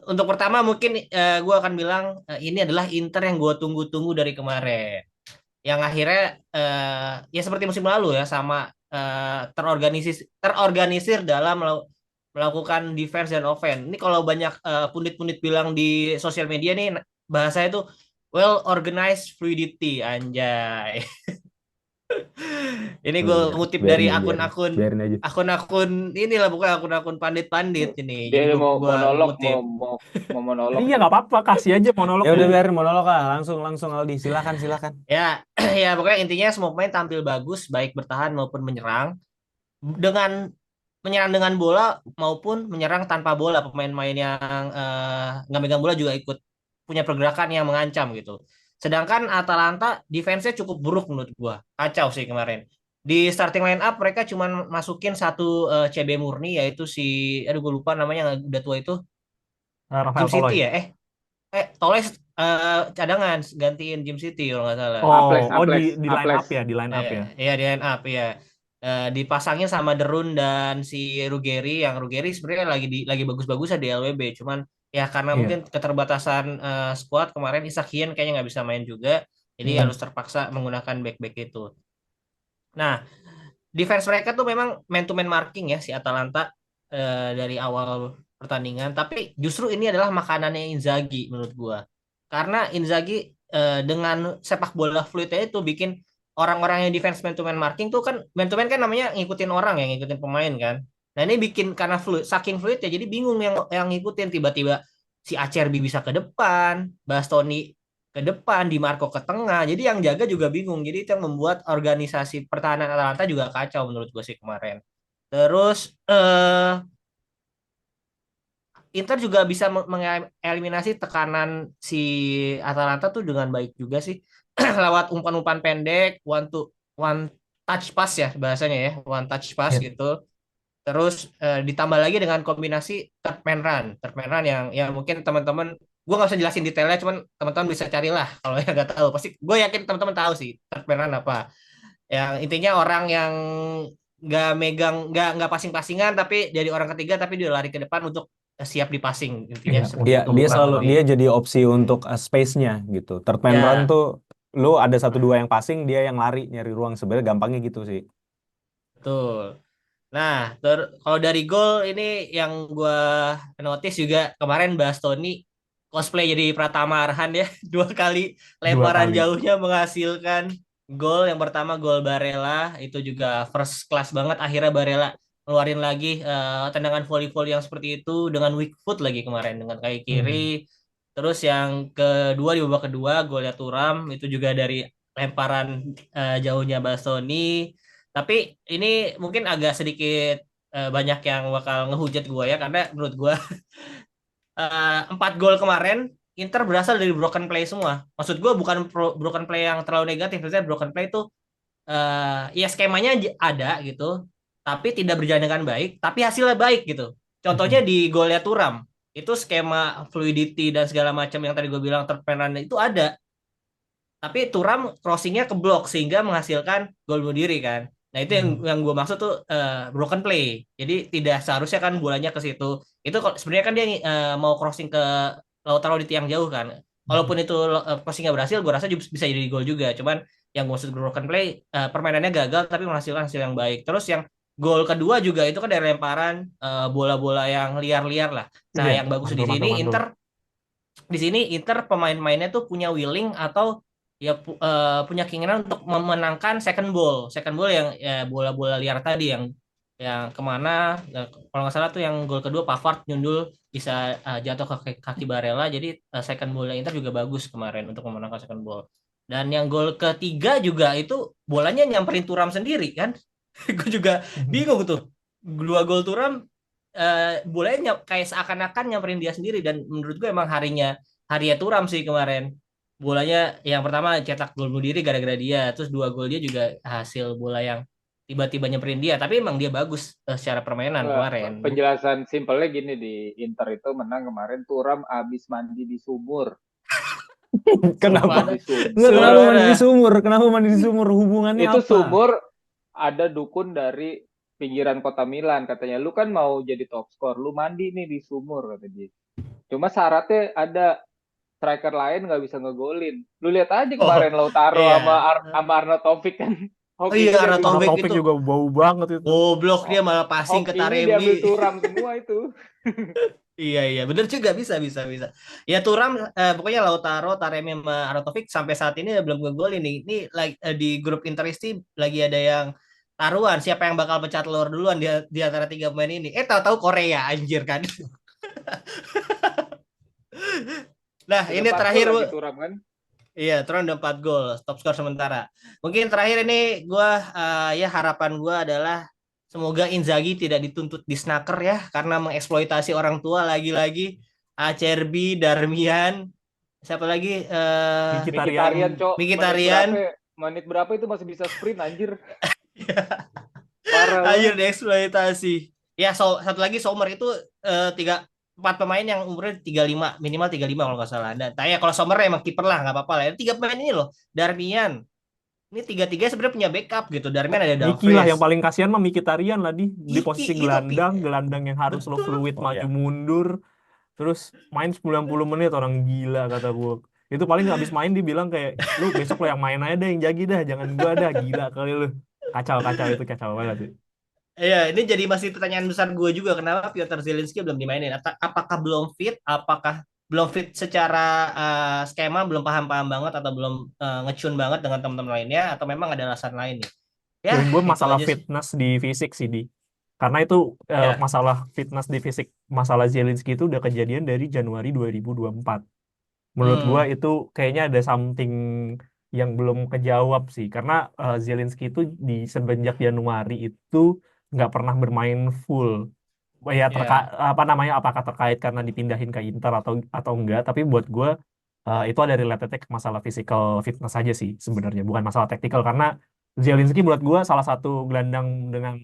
Untuk pertama mungkin gue akan bilang ini adalah Inter yang gue tunggu-tunggu dari kemarin. Yang akhirnya ya seperti musim lalu ya sama terorganisir dalam melakukan defense dan offense. Ini kalau banyak pundit-pundit bilang di sosial media nih bahasanya tuh well organized fluidity anjay. Ini gue Iya, ngutip dari biarin aja, akun-akun biarin aja. inilah, bukan akun-akun pandit-pandit ini. Jadi Dia gue mau gua monolog, ngutip. mau monolog Iya nih. nggak apa-apa, kasih aja monolog Ya udah dulu. biarin monolog lah, langsung Aldi, silakan. Ya, ya pokoknya intinya semua pemain tampil bagus baik bertahan maupun menyerang dengan menyerang dengan bola maupun menyerang tanpa bola. Pemain-pemain yang nggak megang bola juga ikut punya pergerakan yang mengancam gitu. Sedangkan Atalanta defense-nya cukup buruk menurut gua. Kacau sih kemarin. Di starting line up mereka cuma masukin satu CB murni, yaitu si aduh gue lupa namanya, yang udah tua itu, Jim Rafael City Toloi. ya. Toles cadangan gantiin Jim City kalau nggak salah. Oh di line up Aples. ya, di line up ya. Iya, di line up ya. Dipasangin sama Derun dan si Ruggeri, yang Ruggeri sebenarnya lagi bagus-bagusnya di LWB, cuman ya karena Iya. mungkin keterbatasan squad kemarin, Isak Hien kayaknya nggak bisa main juga, jadi Hmm. harus terpaksa menggunakan back-back itu. Nah, defense mereka tuh memang man to man marking ya si Atalanta dari awal pertandingan, tapi justru ini adalah makanannya Inzaghi menurut gua. Karena Inzaghi dengan sepak bola fluidnya itu bikin orang-orang yang defense man to man marking tuh kan, man to man kan namanya ngikutin orang ya, ngikutin pemain kan. Nah, ini bikin karena fluid, saking fluid ya, jadi bingung yang ngikutin. Tiba-tiba si Acerbi bisa ke depan, Bastoni ke depan, Di Marco ke tengah. Jadi yang jaga juga bingung. Jadi itu yang membuat organisasi pertahanan Atalanta juga kacau menurut gue sih kemarin. Terus Inter juga bisa mengeliminasi tekanan si Atalanta tuh dengan baik juga sih. Lewat umpan-umpan pendek, one touch pass ya bahasanya ya, one touch pass Iya. gitu. Terus ditambah lagi dengan kombinasi third man run yang mungkin teman-teman, gue nggak usah jelasin detailnya, cuman teman-teman bisa carilah kalau yang nggak tahu. Pasti gue yakin teman-teman tahu sih third man run apa. Yang intinya orang yang nggak megang, nggak passing-passingan, tapi dari orang ketiga tapi dia lari ke depan untuk siap di passing. Intinya Iya, seperti Iya, itu untuk kurang lebih. dia jadi opsi untuk space-nya gitu. Third man run Ya, tuh lu ada satu dua yang passing, dia yang lari nyari ruang, sebenarnya gampangnya gitu sih. betul. Nah, kalau dari gol ini yang gua notice juga kemarin, Bastoni cosplay jadi Pratama Arhan ya, dua kali dua lemparan kali. jauhnya menghasilkan gol. Yang pertama gol Barella itu juga first class banget. Akhirnya Barella ngeluarin lagi tendangan volley-volley yang seperti itu dengan weak foot lagi kemarin dengan kaki kiri. Hmm. Terus yang kedua, di babak kedua golnya Thuram itu juga dari lemparan jauhnya Bastoni. Tapi ini mungkin agak sedikit banyak yang bakal ngehujat gue ya, karena menurut gue 4 gol kemarin Inter berasal dari broken play semua. Maksud gue bukan broken play yang terlalu negatif, maksudnya broken play itu ya skemanya ada gitu, tapi tidak berjalan dengan baik, tapi hasilnya baik gitu. Contohnya Hmm. di golnya Turam, itu skema fluidity dan segala macam yang tadi gue bilang terperan itu ada, tapi Turam crossingnya ke blok sehingga menghasilkan gol bunuh diri kan. Nah, itu yang Hmm. gue maksud tuh broken play. Jadi tidak seharusnya kan bolanya ke situ. Itu sebenarnya kan dia mau crossing ke Lautaro di tiang jauh kan. Walaupun itu crossingnya berhasil, gue rasa bisa jadi gol juga. Cuman yang gue maksud broken play, permainannya gagal tapi menghasilkan hasil yang baik. Terus yang gol kedua juga itu kan dari lemparan bola-bola yang liar-liar lah. Nah, Iya, yang bagus di mantul sini mantul. Inter pemain-pemainnya tuh punya willing atau ya punya keinginan untuk memenangkan second ball. Second ball yang ya, bola-bola liar tadi yang kemana, kalau nggak salah tuh yang gol kedua Pavard nyundul bisa jatuh ke kaki Barella, jadi second ball Inter juga bagus kemarin untuk memenangkan second ball. Dan yang gol ketiga juga itu bolanya nyamperin Turam sendiri kan. Gue juga Hmm. bingung tuh, dua gol Turam bolanya kayak seakan-akan nyamperin dia sendiri. Dan menurut gue emang harinya Turam sih kemarin. Bolanya yang pertama cetak gol bunuh diri gara-gara dia, terus dua gol dia juga hasil bola yang tiba-tiba nyamperin dia, tapi emang dia bagus secara permainan kemarin. Penjelasan simpelnya gini, di Inter itu menang kemarin Thuram abis mandi di sumur. Kenapa? Sumpah, Mandi Enggak, kenapa sumur. mandi di sumur? Kenapa mandi di sumur? Hubungannya Itu apa? sumur ada dukun dari pinggiran kota Milan, katanya lu kan mau jadi top skor, lu mandi nih di sumur kata dia. Cuma syaratnya ada, striker lain nggak bisa ngegolin. Lu lihat aja oh kemarin Lautaro iya, sama Arnautovic kan. oh iya, Hokinya karena diambil Karena Taufik topik itu juga bau banget itu. goblok, dia malah passing ke hokinya Taremi. diambil Thuram semua itu. Iya iya bener juga, bisa. Ya Turam, pokoknya Lautaro, Taremi sama Arnautovic sampai saat ini belum ngegolin nih. Ini lagi di grup Interisti lagi ada yang taruhan siapa yang bakal pecah telur duluan di antara tiga pemain ini. Tahu-tahu Korea anjir kan. Nah, Udah ini 4 gol terakhir. lagi Turam kan. Iya, Turan udah 4 gol, top skor sementara. Mungkin terakhir ini gua, ya harapan gua adalah semoga Inzaghi tidak dituntut di snaker ya karena mengeksploitasi orang tua lagi-lagi. Acerbi, Darmian, siapa lagi, Mkhitaryan. Mkhitaryan, Cok. Mkhitaryan. Menit berapa itu masih bisa sprint anjir. Parah Anjir banget. dieksploitasi. Ya, satu lagi Sommer itu, tiga empat pemain yang umurnya 35, minimal 35 kalau nggak salah. Dan tanya kalau Sommer emang kiper lah nggak apa-apa lah. Tiga pemain ini loh, Darmian. Ini tiga-tiga sebenarnya punya backup gitu. Darmian ada Miki lah yang Dumfries. paling kasihan mah Mkhitaryan lah di Iki posisi itu gelandang yang harus lo betul. fluid Oh maju ya. mundur terus main 90 menit orang gila kata gue. Itu paling habis main dibilang kayak lu besok lo yang main aja deh yang jagi dah jangan gua dah gila kali lu. Kacau itu kacau banget sih. Iya, ini jadi masih pertanyaan besar gue juga kenapa Piotr Zielinski belum dimainin. Apakah belum fit? Apakah belum fit secara, skema, belum paham-paham banget atau belum, ngecun banget dengan teman-teman lainnya atau memang ada alasan lain nih? Ya, Feeling gue itu masalah aja sih. fitness di fisik sih di. Karena itu Ya, masalah fitness di fisik masalah Zielinski itu udah kejadian dari Januari 2024. Menurut gua hmm, itu kayaknya ada something yang belum kejawab sih karena Zielinski itu di semenjak Januari itu nggak pernah bermain full. Ya ya, apa namanya apakah terkait karena dipindahin ke Inter atau enggak, tapi buat gua itu ada related ke masalah physical fitness aja sih sebenarnya, bukan masalah taktikal karena Zielinski menurut gua salah satu gelandang dengan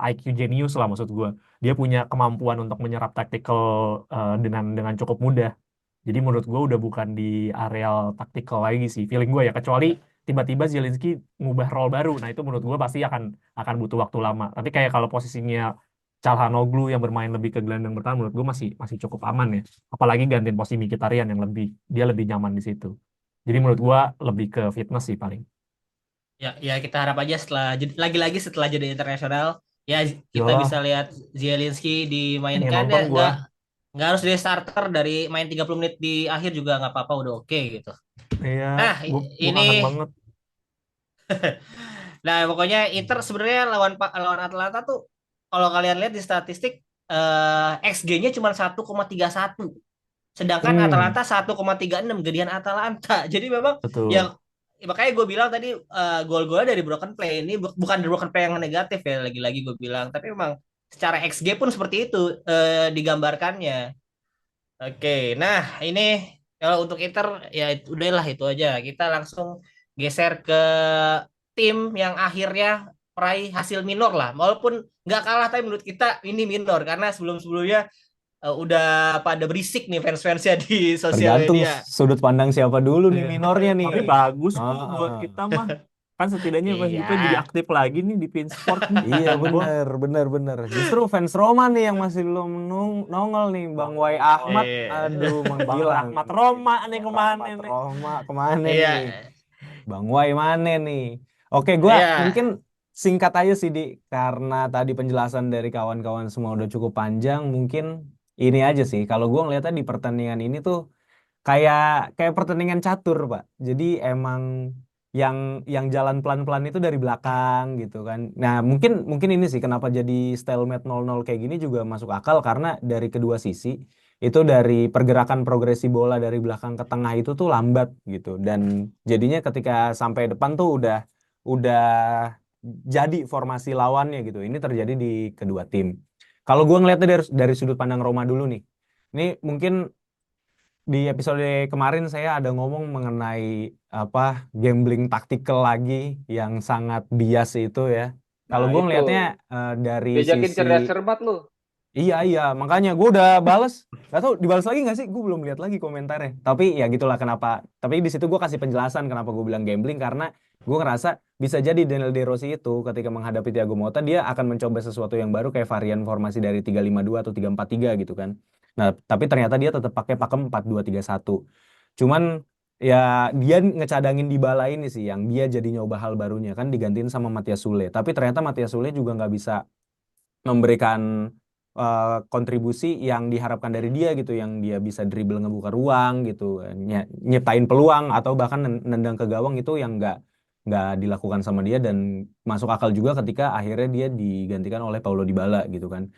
IQ jenius lah maksud gua. Dia punya kemampuan untuk menyerap tactical dengan cukup mudah. Jadi menurut gue udah bukan di areal taktikal lagi sih. Feeling gue ya kecuali ya, tiba-tiba Zielinski ngubah role baru. Nah itu menurut gue pasti akan butuh waktu lama. Tapi kayak kalau posisinya Calhanoglu yang bermain lebih ke gelandang bertahan menurut gue masih masih cukup aman ya. Apalagi gantiin posisi Mkhitaryan yang dia lebih nyaman di situ. Jadi menurut gue lebih ke fitness sih paling. ya, kita harap aja lagi-lagi setelah jeda internasional, ya kita bisa Iyalah, lihat Zielinski pengen dimainkan ya, nonton gue. nggak harus dari starter, dari main 30 menit di akhir juga nggak apa-apa, udah oke gitu. Iya, Nah, gue ini, kangen banget. nah pokoknya Inter sebenarnya lawan Atlanta tuh kalau kalian lihat di statistik, XG-nya cuma 1,31. Sedangkan Hmm, Atalanta 1,36 gedean Atalanta. Jadi memang yang betul. makanya gue bilang tadi, gol-golnya dari broken play ini bukan dari broken play yang negatif ya, lagi-lagi gue bilang, tapi memang secara XG pun seperti itu, digambarkannya. Oke, nah ini kalau untuk Inter ya udahlah itu aja. Kita langsung geser ke tim yang akhirnya meraih hasil minor lah. Walaupun nggak kalah tapi menurut kita ini minor karena sebelum-sebelumnya, udah pada berisik nih fans-fansnya di sosial Tergantung media. sudut pandang siapa dulu nih Iya. minornya nih. Tapi bagus kok buat Heeh. kita mah. Kan setidaknya Iya, Persib jadi aktif lagi nih di Pinsport nih. Iya Kata gua. bener. Justru fans Roma nih yang masih belum nongol nih, Bang Wai Ahmad. iya, Aduh, Bang menghilang. Rahmat Roma nih Bang kemana Rahmat nih? Roma kemana iya, nih? Bang Wai mana nih? Oke, gua iya, mungkin singkat aja sih Di, karena tadi penjelasan dari kawan-kawan semua udah cukup panjang. Mungkin ini aja sih. Kalau gua ngeliatnya di pertandingan ini tuh kayak kayak pertandingan catur, Pak. Jadi emang yang yang jalan pelan-pelan itu dari belakang gitu kan. Nah, mungkin mungkin ini sih kenapa jadi stalemate 0-0 kayak gini juga masuk akal karena dari kedua sisi itu dari pergerakan progresi bola dari belakang ke tengah itu tuh lambat gitu dan jadinya ketika sampai depan tuh udah jadi formasi lawannya gitu. Ini terjadi di kedua tim. Kalau gua ngeliatnya dari sudut pandang Roma dulu nih. Ini mungkin di episode kemarin saya ada ngomong mengenai apa gambling taktikal lagi yang sangat bias itu ya. Kalau Nah, gue itu ngelihatnya dari diajakin sisi cerdas cermat lu. iya makanya gue udah bales. Gak tau dibalas lagi nggak sih? Gue belum lihat lagi komentarnya. Tapi ya gitulah kenapa. Tapi di situ gue kasih penjelasan kenapa gue bilang gambling karena gue ngerasa bisa jadi Daniel De Rossi itu ketika menghadapi Thiago Motta dia akan mencoba sesuatu yang baru kayak varian formasi dari 3-5-2 atau 3-4-3 gitu kan. Nah, tapi ternyata dia tetap pakai pakem 4-2-3-1. Cuman ya dia ngecadangin Dybala ini sih yang dia jadi nyoba hal barunya kan digantiin sama Matias Sule. Tapi ternyata Matias Sule juga nggak bisa memberikan kontribusi yang diharapkan dari dia gitu, yang dia bisa dribble ngebuka ruang gitu, nyiptain peluang atau bahkan nendang ke gawang, itu yang nggak dilakukan sama dia, dan masuk akal juga ketika akhirnya dia digantikan oleh Paulo Dybala gitu kan.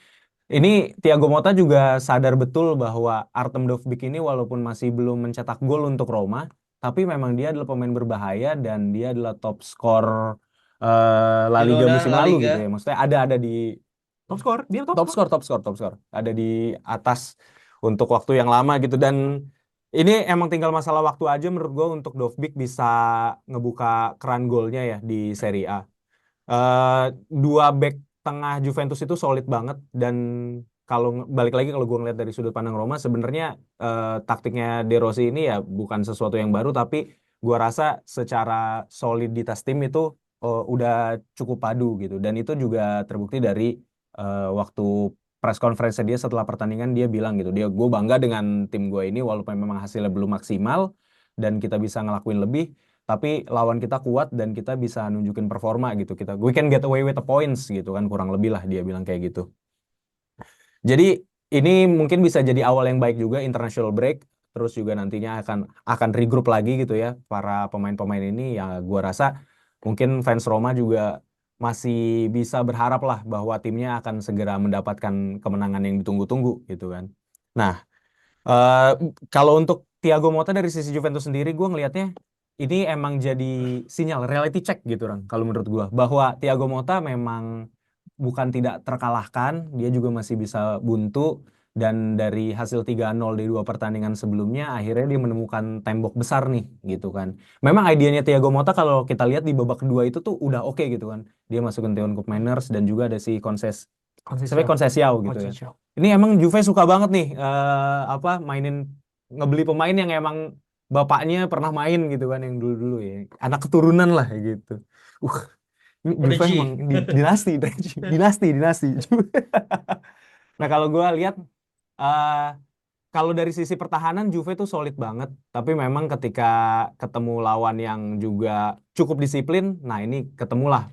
Ini Thiago Motta juga sadar betul bahwa Artem Dovbyk ini walaupun masih belum mencetak gol untuk Roma, tapi memang dia adalah pemain berbahaya dan dia adalah top skor La Liga Girona, musim La lalu Liga. gitu ya. Maksudnya ada di Top skor, dia top skor. top skor. Ada di atas untuk waktu yang lama gitu, dan ini emang tinggal masalah waktu aja menurut gue untuk Dovbyk bisa ngebuka keran golnya ya di Serie A. Dua back tengah Juventus itu solid banget, dan kalau balik lagi, kalau gue ngeliat dari sudut pandang Roma, sebenarnya taktiknya De Rossi ini ya bukan sesuatu yang baru, tapi gue rasa secara soliditas tim itu udah cukup padu gitu, dan itu juga terbukti dari waktu press conference dia setelah pertandingan. Dia bilang gitu, gue bangga dengan tim gue ini walaupun memang hasilnya belum maksimal dan kita bisa ngelakuin lebih, tapi lawan kita kuat dan kita bisa nunjukin performa gitu. We can get away with the points gitu kan, kurang lebih lah dia bilang kayak gitu. Jadi ini mungkin bisa jadi awal yang baik juga, international break, terus juga nantinya akan regroup lagi gitu ya para pemain-pemain ini. Ya gua rasa mungkin fans Roma juga masih bisa berharap lah bahwa timnya akan segera mendapatkan kemenangan yang ditunggu-tunggu gitu kan. Nah, kalau untuk Thiago Motta dari sisi Juventus sendiri, gue ngelihatnya ini emang jadi sinyal reality check gitu, Rang. Kalau menurut gue, bahwa Thiago Motta memang bukan tidak terkalahkan, dia juga masih bisa buntu, dan dari hasil 3-0 di 2 pertandingan sebelumnya, akhirnya dia menemukan tembok besar nih gitu kan. Memang idenya Thiago Motta kalau kita lihat di babak kedua itu tuh udah oke gitu kan. Dia masukin Theon Cup Miners dan juga ada si Conceição gitu ya. Ini emang Juve suka banget nih mainin, ngebeli pemain yang emang bapaknya pernah main gitu kan, yang dulu-dulu ya. Anak keturunan lah gitu. Ini Juve Prodigy. emang dinasti. Nah, kalau gue lihat kalau dari sisi pertahanan Juve tuh solid banget, tapi memang ketika ketemu lawan yang juga cukup disiplin, nah ini ketemulah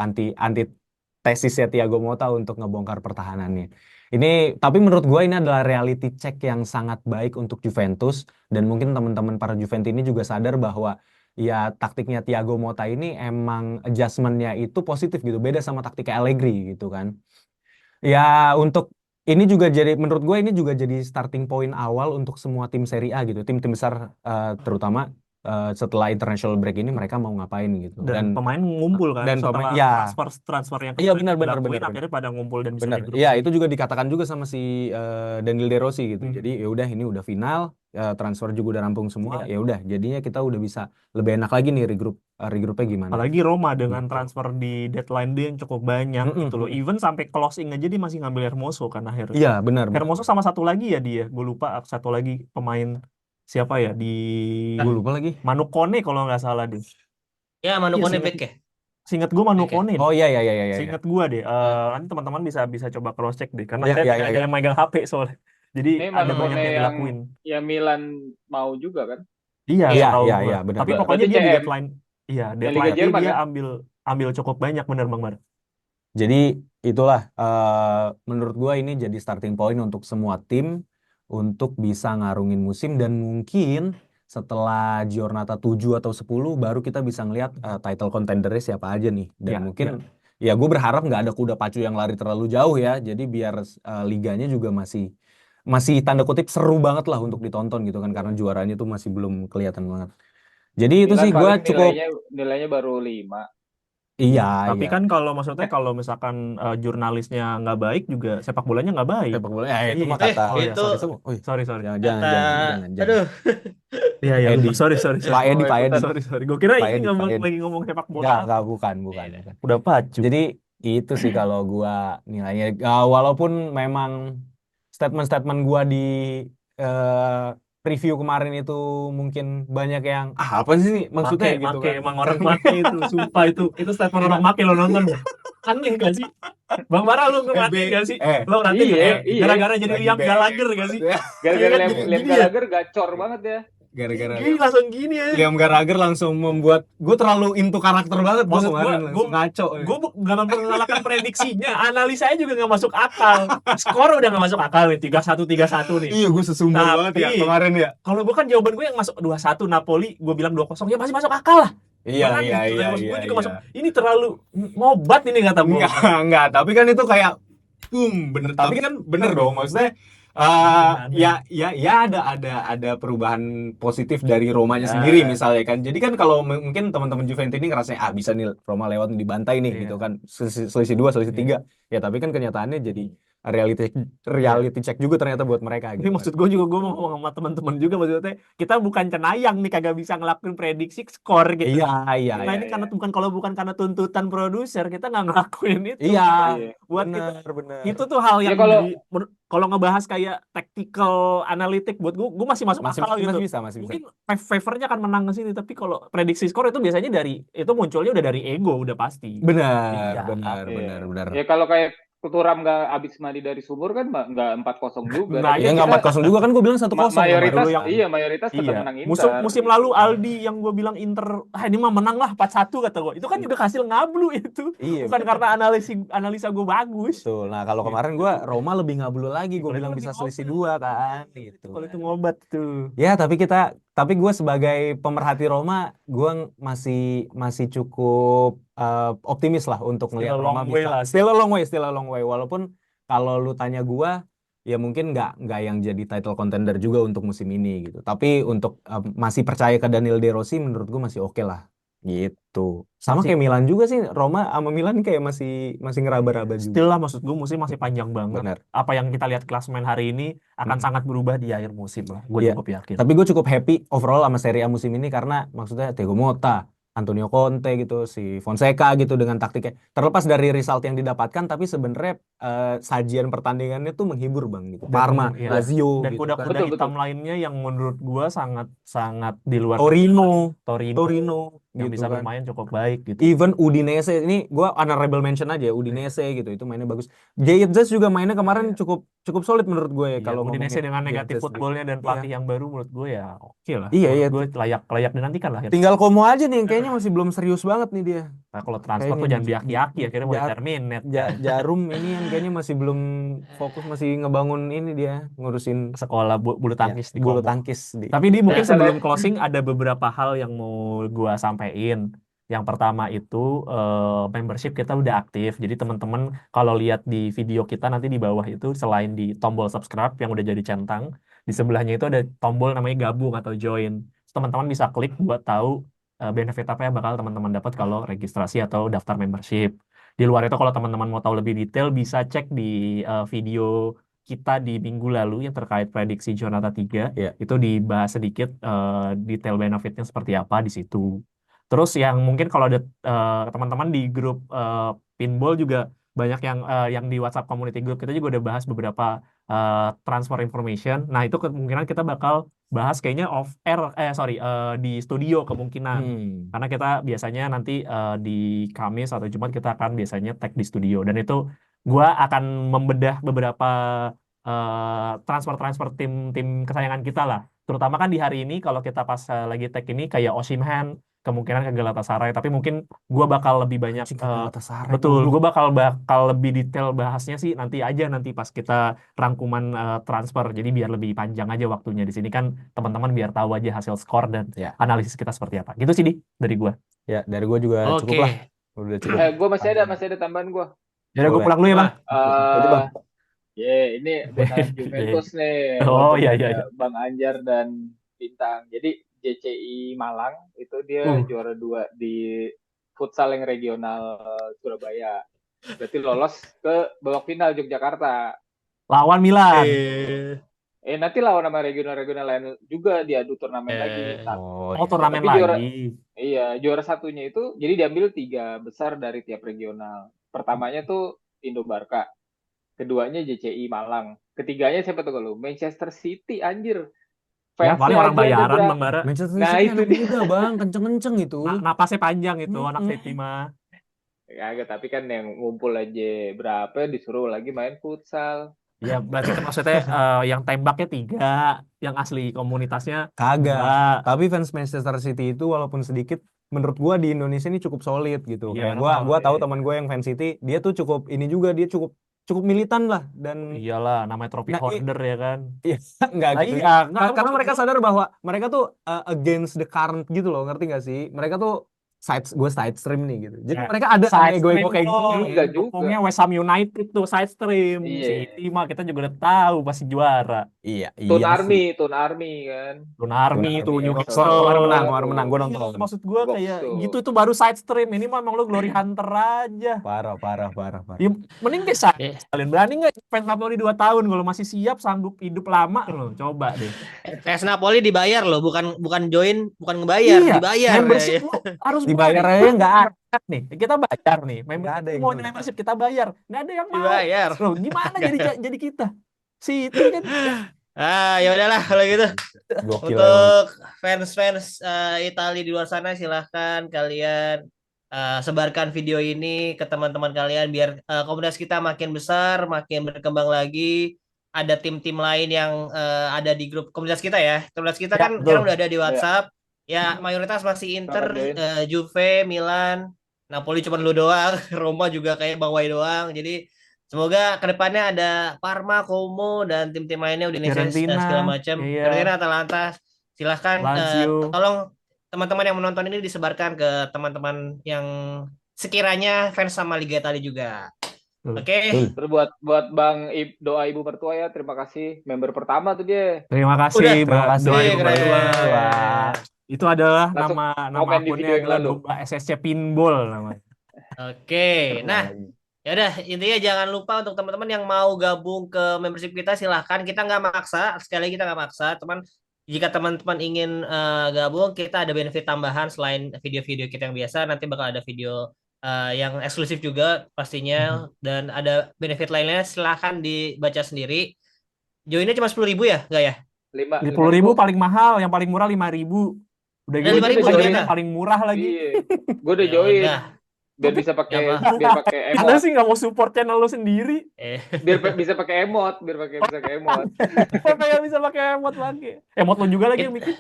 anti tesisnya Thiago Motta untuk ngebongkar pertahanannya. Ini, tapi menurut gue ini adalah reality check yang sangat baik untuk Juventus, dan mungkin teman-teman para Juventus ini juga sadar bahwa ya taktiknya Thiago Motta ini emang adjustmentnya itu positif gitu, beda sama taktiknya Allegri gitu kan. Ya untuk ini juga jadi, menurut gue ini juga jadi starting point awal untuk semua tim Serie A gitu, tim-tim besar terutama setelah international break ini mereka mau ngapain gitu. Dan pemain ngumpul kan dan setelah pemain, ya. transfer yang Iya, kemarin benar. dilakuin, akhirnya pada ngumpul dan bisa Benar. regroup Iya, lagi. itu juga dikatakan juga sama si Daniel De Rossi gitu. Jadi ya udah, ini udah final, transfer juga udah rampung semua. Ya udah, jadinya kita udah bisa lebih enak lagi nih regroupnya gimana. Apalagi Roma dengan Gitu. transfer di deadline dia yang cukup banyak gitu loh. Even sampai closing aja dia masih ngambil Hermoso kan akhirnya. Iya, benar. Hermoso sama satu lagi ya dia, gue lupa satu lagi pemain siapa ya di Gue lupa lagi. Manu Kone kalau nggak salah deh. Ya, Manu Iya, Kone back ya. Seingat gue Manu Oke. Kone deh. Oh iya. Seingat gue deh. Nanti teman-teman bisa coba cross check deh, karena Iya, saya iya. ada yang megang HP soalnya. Jadi Ini ada Manu banyak Kone yang dilakuin. ya Milan mau juga kan? Iya, Iya, setahu iya, gua. iya, benar. Tapi pokoknya Berarti dia di CM. deadline, iya Yang Liga deadline Jerman dia kan? ambil cukup banyak, bener Bang Bar. Jadi itulah menurut gue ini jadi starting point untuk semua tim untuk bisa ngarungin musim, dan mungkin setelah Giornata 7 atau 10 baru kita bisa ngelihat title contendernya siapa aja nih. Dan Ya, mungkin ya gue berharap nggak ada kuda pacu yang lari terlalu jauh ya. Jadi biar liganya juga masih tanda kutip seru banget lah untuk ditonton gitu kan, karena juaranya tuh masih belum kelihatan banget. Jadi itu Milan sih gue paling cukup nilainya baru 5. iya. Tapi kan kalau maksudnya kalau misalkan jurnalisnya nggak baik juga sepak bolanya nggak baik. Sepak bola itu Iya. mah kata itu Sorry. jangan. aduh. Iya, Edi. sorry. Pak Edi. Sorry. Gue kira Pak ini Edi, Pak Edi. lagi ngomong sepak bola. Enggak, bukan. Udah pacu. Jadi itu sih kalau gua nilainya. Walaupun memang statement-statement gua di review kemarin itu mungkin banyak yang apa sih maksudnya gitu kan. Emang orang make itu, sumpah itu statement orang make lo nonton. Aneh gak sih? Bang Bara lu ngerti gak sih? Lo ngerti Iya. gara-gara jadi Liam Gallagher gak sih? Gara-gara Iya kan, Liam Gallagher gacor banget ya. gara-gara Gini langsung gini ya. Liam Gallagher langsung membuat gue terlalu into karakter banget gue Maksud kemarin gua langsung ngaco. gue nggak mengalahkan prediksinya, analisanya juga nggak masuk akal. Skor udah nggak masuk akal nih, 3-1 nih. Iya gue sesumbar banget ya Tapi kemarin ya. kalau gue kan jawaban gue yang masuk 2-1 Napoli, gue bilang 2-0 ya masih masuk akal lah. Iya Beneran iya gitu. iya Maksud iya gue juga masuk. iya. Ini terlalu ngobat ini kata gue. Enggak, tapi kan itu kayak bener. Tapi kan bener dong, maksudnya ya ada perubahan positif dari Romanya Ya. sendiri misalnya kan. Jadi kan kalau mungkin teman-teman Juventus ini ngerasanya bisa nih Roma lewat dibantai nih Iya. gitu kan. Selisih 2, selisih 3. Ya tapi kan kenyataannya jadi reality check juga ternyata buat mereka Ini gitu. maksud gue juga, gue mau ngomong sama teman-teman juga, maksudnya kita bukan cenayang nih kagak bisa ngelakuin prediksi skor gitu. Iya. Nah ini karena bukan karena tuntutan produser, kita nggak ngelakuin itu. Iya. Buat kita, Bener. itu tuh hal Ya, yang kalau ngebahas kayak tactical analytic buat gue masih masuk akal gitu. Masih bisa. Mungkin favornya akan menang ke sini, tapi kalau prediksi skor itu biasanya itu munculnya udah dari ego, udah pasti. Benar. Ya kalau kayak Turam nggak habis mandi dari sumur kan nggak 4-0 juga. Nah, Ya Tapi nggak kita 4-0 juga kan gue bilang 1-0 mayoritas kemarin. mayoritas tetap Iya. menang Inter. Musim lalu Aldi yang gue bilang Inter, ini mah menang lah 4-1 kata gue. Itu kan juga hasil ngablu itu. Iya. Bukan karena analisa gue bagus. Betul. Nah, kalau kemarin gue Roma lebih ngablu lagi, gue Kalau bilang itu bisa lebih selisih 2 kan gitu. Kalau itu ngobat tuh. Ya, tapi gue sebagai pemerhati Roma, gue masih cukup optimis lah untuk Still ngelihat a long Roma way bisa. lah. Still a long way. Walaupun kalau lu tanya gue, ya mungkin nggak yang jadi title contender juga untuk musim ini gitu. Tapi untuk masih percaya ke Daniel De Rossi, menurut gue masih oke lah gitu. Sama kayak Milan juga sih, Roma sama Milan kayak masih ngeraba-raba juga. Still lah, maksud gue musim masih panjang banget. Benar. Apa yang kita lihat klasemen hari ini akan sangat berubah di akhir musim lah. Gue Iya. cukup yakin. Tapi gue cukup happy overall sama Serie A musim ini karena maksudnya Thiago Motta, Antonio Conte gitu, si Fonseca gitu dengan taktiknya. Terlepas dari result yang didapatkan, tapi sebenarnya sajian pertandingannya tuh menghibur bang gitu. Parma, iya. Lazio, Dan gitu kuda-kuda Betul, hitam lainnya yang menurut gue sangat di luar Torino yang gitu bisa kan. bermain cukup baik gitu. Even Udinese ini gue honorable mention aja Udinese gitu, itu mainnya bagus. Jayet juga mainnya kemarin cukup solid menurut gue ya, kalau Udinese dengan negatif Jayet footballnya dan pelatih yang baru menurut gue ya oke lah. Iya. Menurut gue layak dinantikan lah. Tinggal Como aja nih yang kayaknya masih belum serius banget nih dia. Nah, kalau transfer Kayaknya tuh jangan biaki-aki, akhirnya mau terminate. Jarum ini yang kayaknya masih belum fokus, masih ngebangun ini dia, ngurusin Sekolah bulu tangkis di bulu Como. tangkis di. Tapi di mungkin sebelum closing ada beberapa hal yang mau gua sampein. Yang pertama itu membership kita udah aktif. Jadi teman-teman kalau lihat di video kita nanti di bawah itu, selain di tombol subscribe yang udah jadi centang, di sebelahnya itu ada tombol namanya gabung atau join. Teman-teman bisa klik buat tahu benefit apa yang bakal teman-teman dapat kalau registrasi atau daftar membership. Di luar itu kalau teman-teman mau tahu lebih detail bisa cek di video kita di minggu lalu yang terkait prediksi Giornata 3. Itu dibahas sedikit detail benefitnya seperti apa di situ. Terus yang mungkin kalau ada teman-teman di grup pinball juga banyak yang di WhatsApp community group kita juga udah bahas beberapa transfer information. Nah, itu kemungkinan kita bakal bahas kayaknya di studio kemungkinan. Karena kita biasanya nanti di Kamis atau Jumat kita akan biasanya tag di studio, dan itu gua akan membedah beberapa transfer tim kesayangan kita lah. Terutama kan di hari ini kalau kita pas lagi tag ini kayak Osimhen kemungkinan ke Galatasaray, tapi mungkin gue bakal lebih banyak gue bakal lebih detail bahasnya sih nanti pas kita rangkuman transfer, jadi biar lebih panjang aja waktunya. Di sini kan teman-teman biar tahu aja hasil skor dan analisis kita seperti apa gitu sih dari gue. Ya, dari gue juga cukup lah, udah cukup. Gue masih ada tambahan gue. Ya gue pulang dulu ya bang. Ini benar Juventus nih. Oh iya. Bang Anjar dan Bintang. Jadi JCI Malang itu dia juara 2 di futsal yang regional Surabaya. Berarti lolos ke babak final Yogyakarta. Lawan Milan. Nanti lawan sama regional-regional lain juga diadu turnamen lagi. Turnamen lagi. Iya, juara satunya itu jadi diambil 3 besar dari tiap regional. Pertamanya tuh Indo Barca. Keduanya JCI Malang. Ketiganya siapa tuh kalau? Manchester City, anjir. Ya paling orang bayaran Bang Bara. Manchester City itu dia bang, kenceng-kenceng itu. Napasnya panjang itu anak City mah. Ya, tapi kan yang ngumpul aja berapa disuruh lagi main futsal. Ya berarti kan maksudnya yang tembaknya 3, yang asli komunitasnya Kagak. 2. Tapi fans Manchester City itu walaupun sedikit, menurut gua di Indonesia ini cukup solid gitu. Iya, Kayak memang gua tahu solid. teman gua yang fans City, dia tuh cukup ini juga, dia cukup cukup militan lah dan Iyalah, namanya trophy nah holder ya kan. iya, enggak Lah gitu. iya, enggak kan Karena maksud mereka gua. sadar bahwa mereka tuh against the current gitu loh, ngerti gak sih? Mereka tuh gue side stream nih gitu. Jadi Ya, mereka ada side ego-ego stream kayak gitu. tuh Enggak juga. dukungnya West Ham United tuh side stream. Iya. City mah kita juga udah tahu pasti juara. Iya, Tun iya sih. Army, Tun Army kan. Tun Tuh, Army tuh Newcastle Newcastle. kemarin menang, gue tuh. Iya, nonton. maksud gua Box kayak tuh. gitu tuh baru side stream. Ini mah emang lu glory hunter aja. Parah. Ya, mending deh side. Eh, Kalian berani nggak fans Napoli 2 tahun kalau masih siap sanggup hidup lama lo? Coba deh. PS Napoli dibayar loh, bukan join, bukan ngebayar, Iya, dibayar. membership lu harus Dibayar bayar. aja nggak ada. Nih, kita bayar nih. Nggak ada yang Mau mau. membership kita bayar. Nggak ada yang mau. Dibayar. Loh, gimana jadi kita? Itu kan Ya udahlah kalau gitu. Gokil emang. Untuk fans-fans Italia di luar sana silahkan kalian sebarkan video ini ke teman-teman kalian biar komunitas kita makin besar, makin berkembang lagi. Ada tim-tim lain yang ada di grup komunitas kita ya. Komunitas kita Ya, kan betul. sekarang udah ada di WhatsApp. Ya mayoritas masih Inter, Selamat join. Juve, Milan, Napoli cuma lu doang, Roma juga kayak Bang Wai doang. Jadi semoga kedepannya ada Parma, Como, dan tim-tim lainnya Udinese Fiorentina, segala macam. iya. Fiorentina, Atalanta, silahkan Lazio. tolong teman-teman yang menonton ini disebarkan ke teman-teman yang sekiranya fans sama Liga Italia juga. Betul. Oke, Terus buat doa ibu mertua ya, terima kasih. Member pertama tuh dia. Terima Udah, kasih, terima kasih. doa Wih, ibu keren. mertua. Itu adalah Langsung nama komen di akunnya video yang adalah lalu. Domba SSC Pinball namanya. Oke, nah ya udah intinya jangan lupa untuk teman-teman yang mau gabung ke membership kita silahkan, kita nggak maksa, sekali lagi kita nggak maksa, teman. Jika teman-teman ingin gabung, kita ada benefit tambahan selain video-video kita yang biasa, nanti bakal ada video yang eksklusif juga pastinya, dan ada benefit lainnya silahkan dibaca sendiri. Joinnya cuma 10.000 ya, nggak ya? 10.000 paling mahal, yang paling murah 5.000. Udah Ada gitu 5.000 bagian ternyata. yang paling murah lagi. Iya. Gue udah Ya join. udah. Biar bisa pakai Apa? Anda emot. sih nggak mau support channel lo sendiri. Biar bisa pakai emot, bisa pakai emot. Supaya bisa pakai emot lagi. Emot lo juga lagi yang bikin.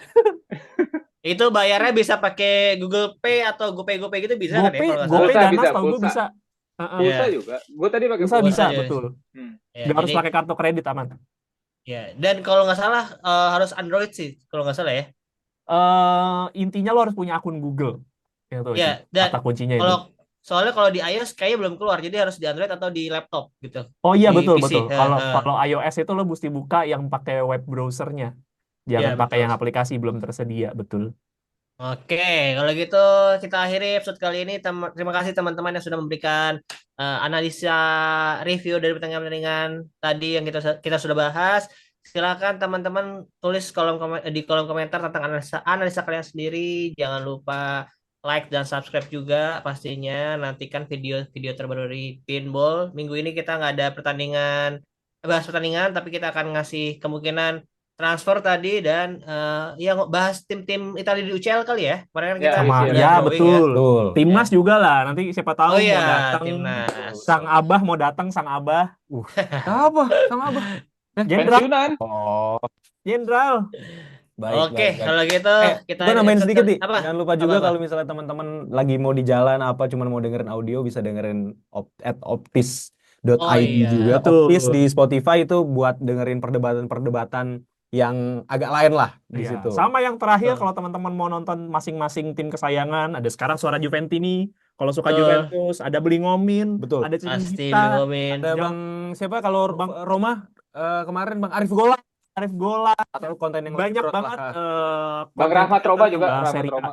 Itu bayarnya bisa pakai Google Pay atau GoPay gitu bisa kan ya kalau nggak salah? GoPay Pulsa Dana bisa, setahu gue pulsa. bisa. Pulsa Iya. juga. Gue tadi pakai Bisa, pulsa. aja. betul. Ya, Nggak harus jadi pakai kartu kredit, aman. ya, dan kalau nggak salah harus Android sih kalau nggak salah ya. Intinya lo harus punya akun Google. Itu Ya, dan kata kuncinya itu. soalnya kalau di iOS kayaknya belum keluar, jadi harus di Android atau di laptop gitu. Oh iya, Di betul. PC. Kalau iOS itu lo mesti buka yang pakai web browsernya. Jangan Ya, pakai betul. yang aplikasi belum tersedia, betul. Oke, kalau gitu kita akhiri episode kali ini. Terima kasih teman-teman yang sudah memberikan analisa review dari pertandingan tadi yang kita sudah bahas. Silakan teman-teman tulis di kolom komentar tentang analisa kalian sendiri. Jangan lupa like dan subscribe juga pastinya. Nantikan video-video terbaru dari Pinball. Minggu ini kita nggak ada bahas pertandingan, tapi kita akan ngasih kemungkinan transfer tadi dan ya bahas tim-tim Italia di UCL kali ya. Kemarin kan Ya, kita Sama, UCL. udah ya drawing betul. Betul. Timnas juga lah. Nanti siapa tahu Oh mau iya, datang. timnas. Sang Abah mau datang, Sang Abah. Apa? Sama apa? Jenderal. Pensiunan. Oh, Jenderal. baik. Oke, kalau gitu kita gue nambahin episode sedikit nih. apa? Jangan lupa juga Apa? kalau misalnya teman-teman lagi mau di jalan apa cuman mau dengerin audio bisa dengerin optis.id Oh iya. juga. Betul. Optis di Spotify itu buat dengerin perdebatan-perdebatan yang agak lain lah di Iya. situ. Sama yang terakhir, Betul. kalau teman-teman mau nonton masing-masing tim kesayangan, ada sekarang Suara Juventini. Kalau suka Betul. Juventus, ada Beli Ngomin, Betul. ada Pasti Cinta, ngomongin. Ada Bang siapa kalau Bang- Roma kemarin Bang Arif Gola atau konten yang banyak lebih banget Bang Rahmat Roma juga. Rahmat Seri A. Roma.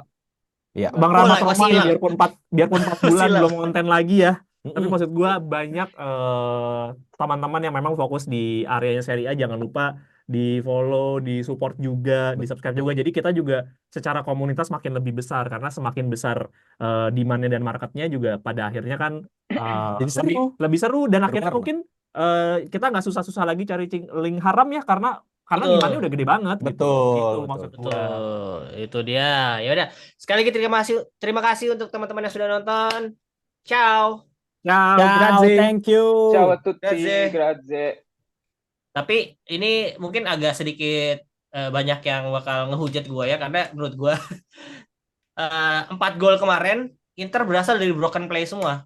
Ya. Bang Oh, Rahmat Roma masih ya, hilang. biarpun 4 bulan Masih belum konten lagi ya. Tapi Mm-mm. maksud gua banyak teman-teman yang memang fokus di areanya Serie A, jangan lupa di follow, di support juga, di subscribe juga. Jadi kita juga secara komunitas makin lebih besar karena semakin besar demand-nya dan marketnya juga pada akhirnya kan Jadi seru. lebih seru dan akhirnya Berpengaruh. mungkin kita nggak susah-susah lagi cari link haram ya karena Betul. demand-nya udah gede banget gitu. Betul, Gitu betul. maksud gua. Betul, itu dia. Ya udah, sekali lagi terima kasih untuk teman-teman yang sudah nonton. Ciao. Ciao, Ciao, grazie. thank you. Ciao a tutti, Grazie. grazie. Tapi ini mungkin agak sedikit banyak yang bakal ngehujat gue ya, karena menurut gue 4 gol kemarin Inter berasal dari broken play semua.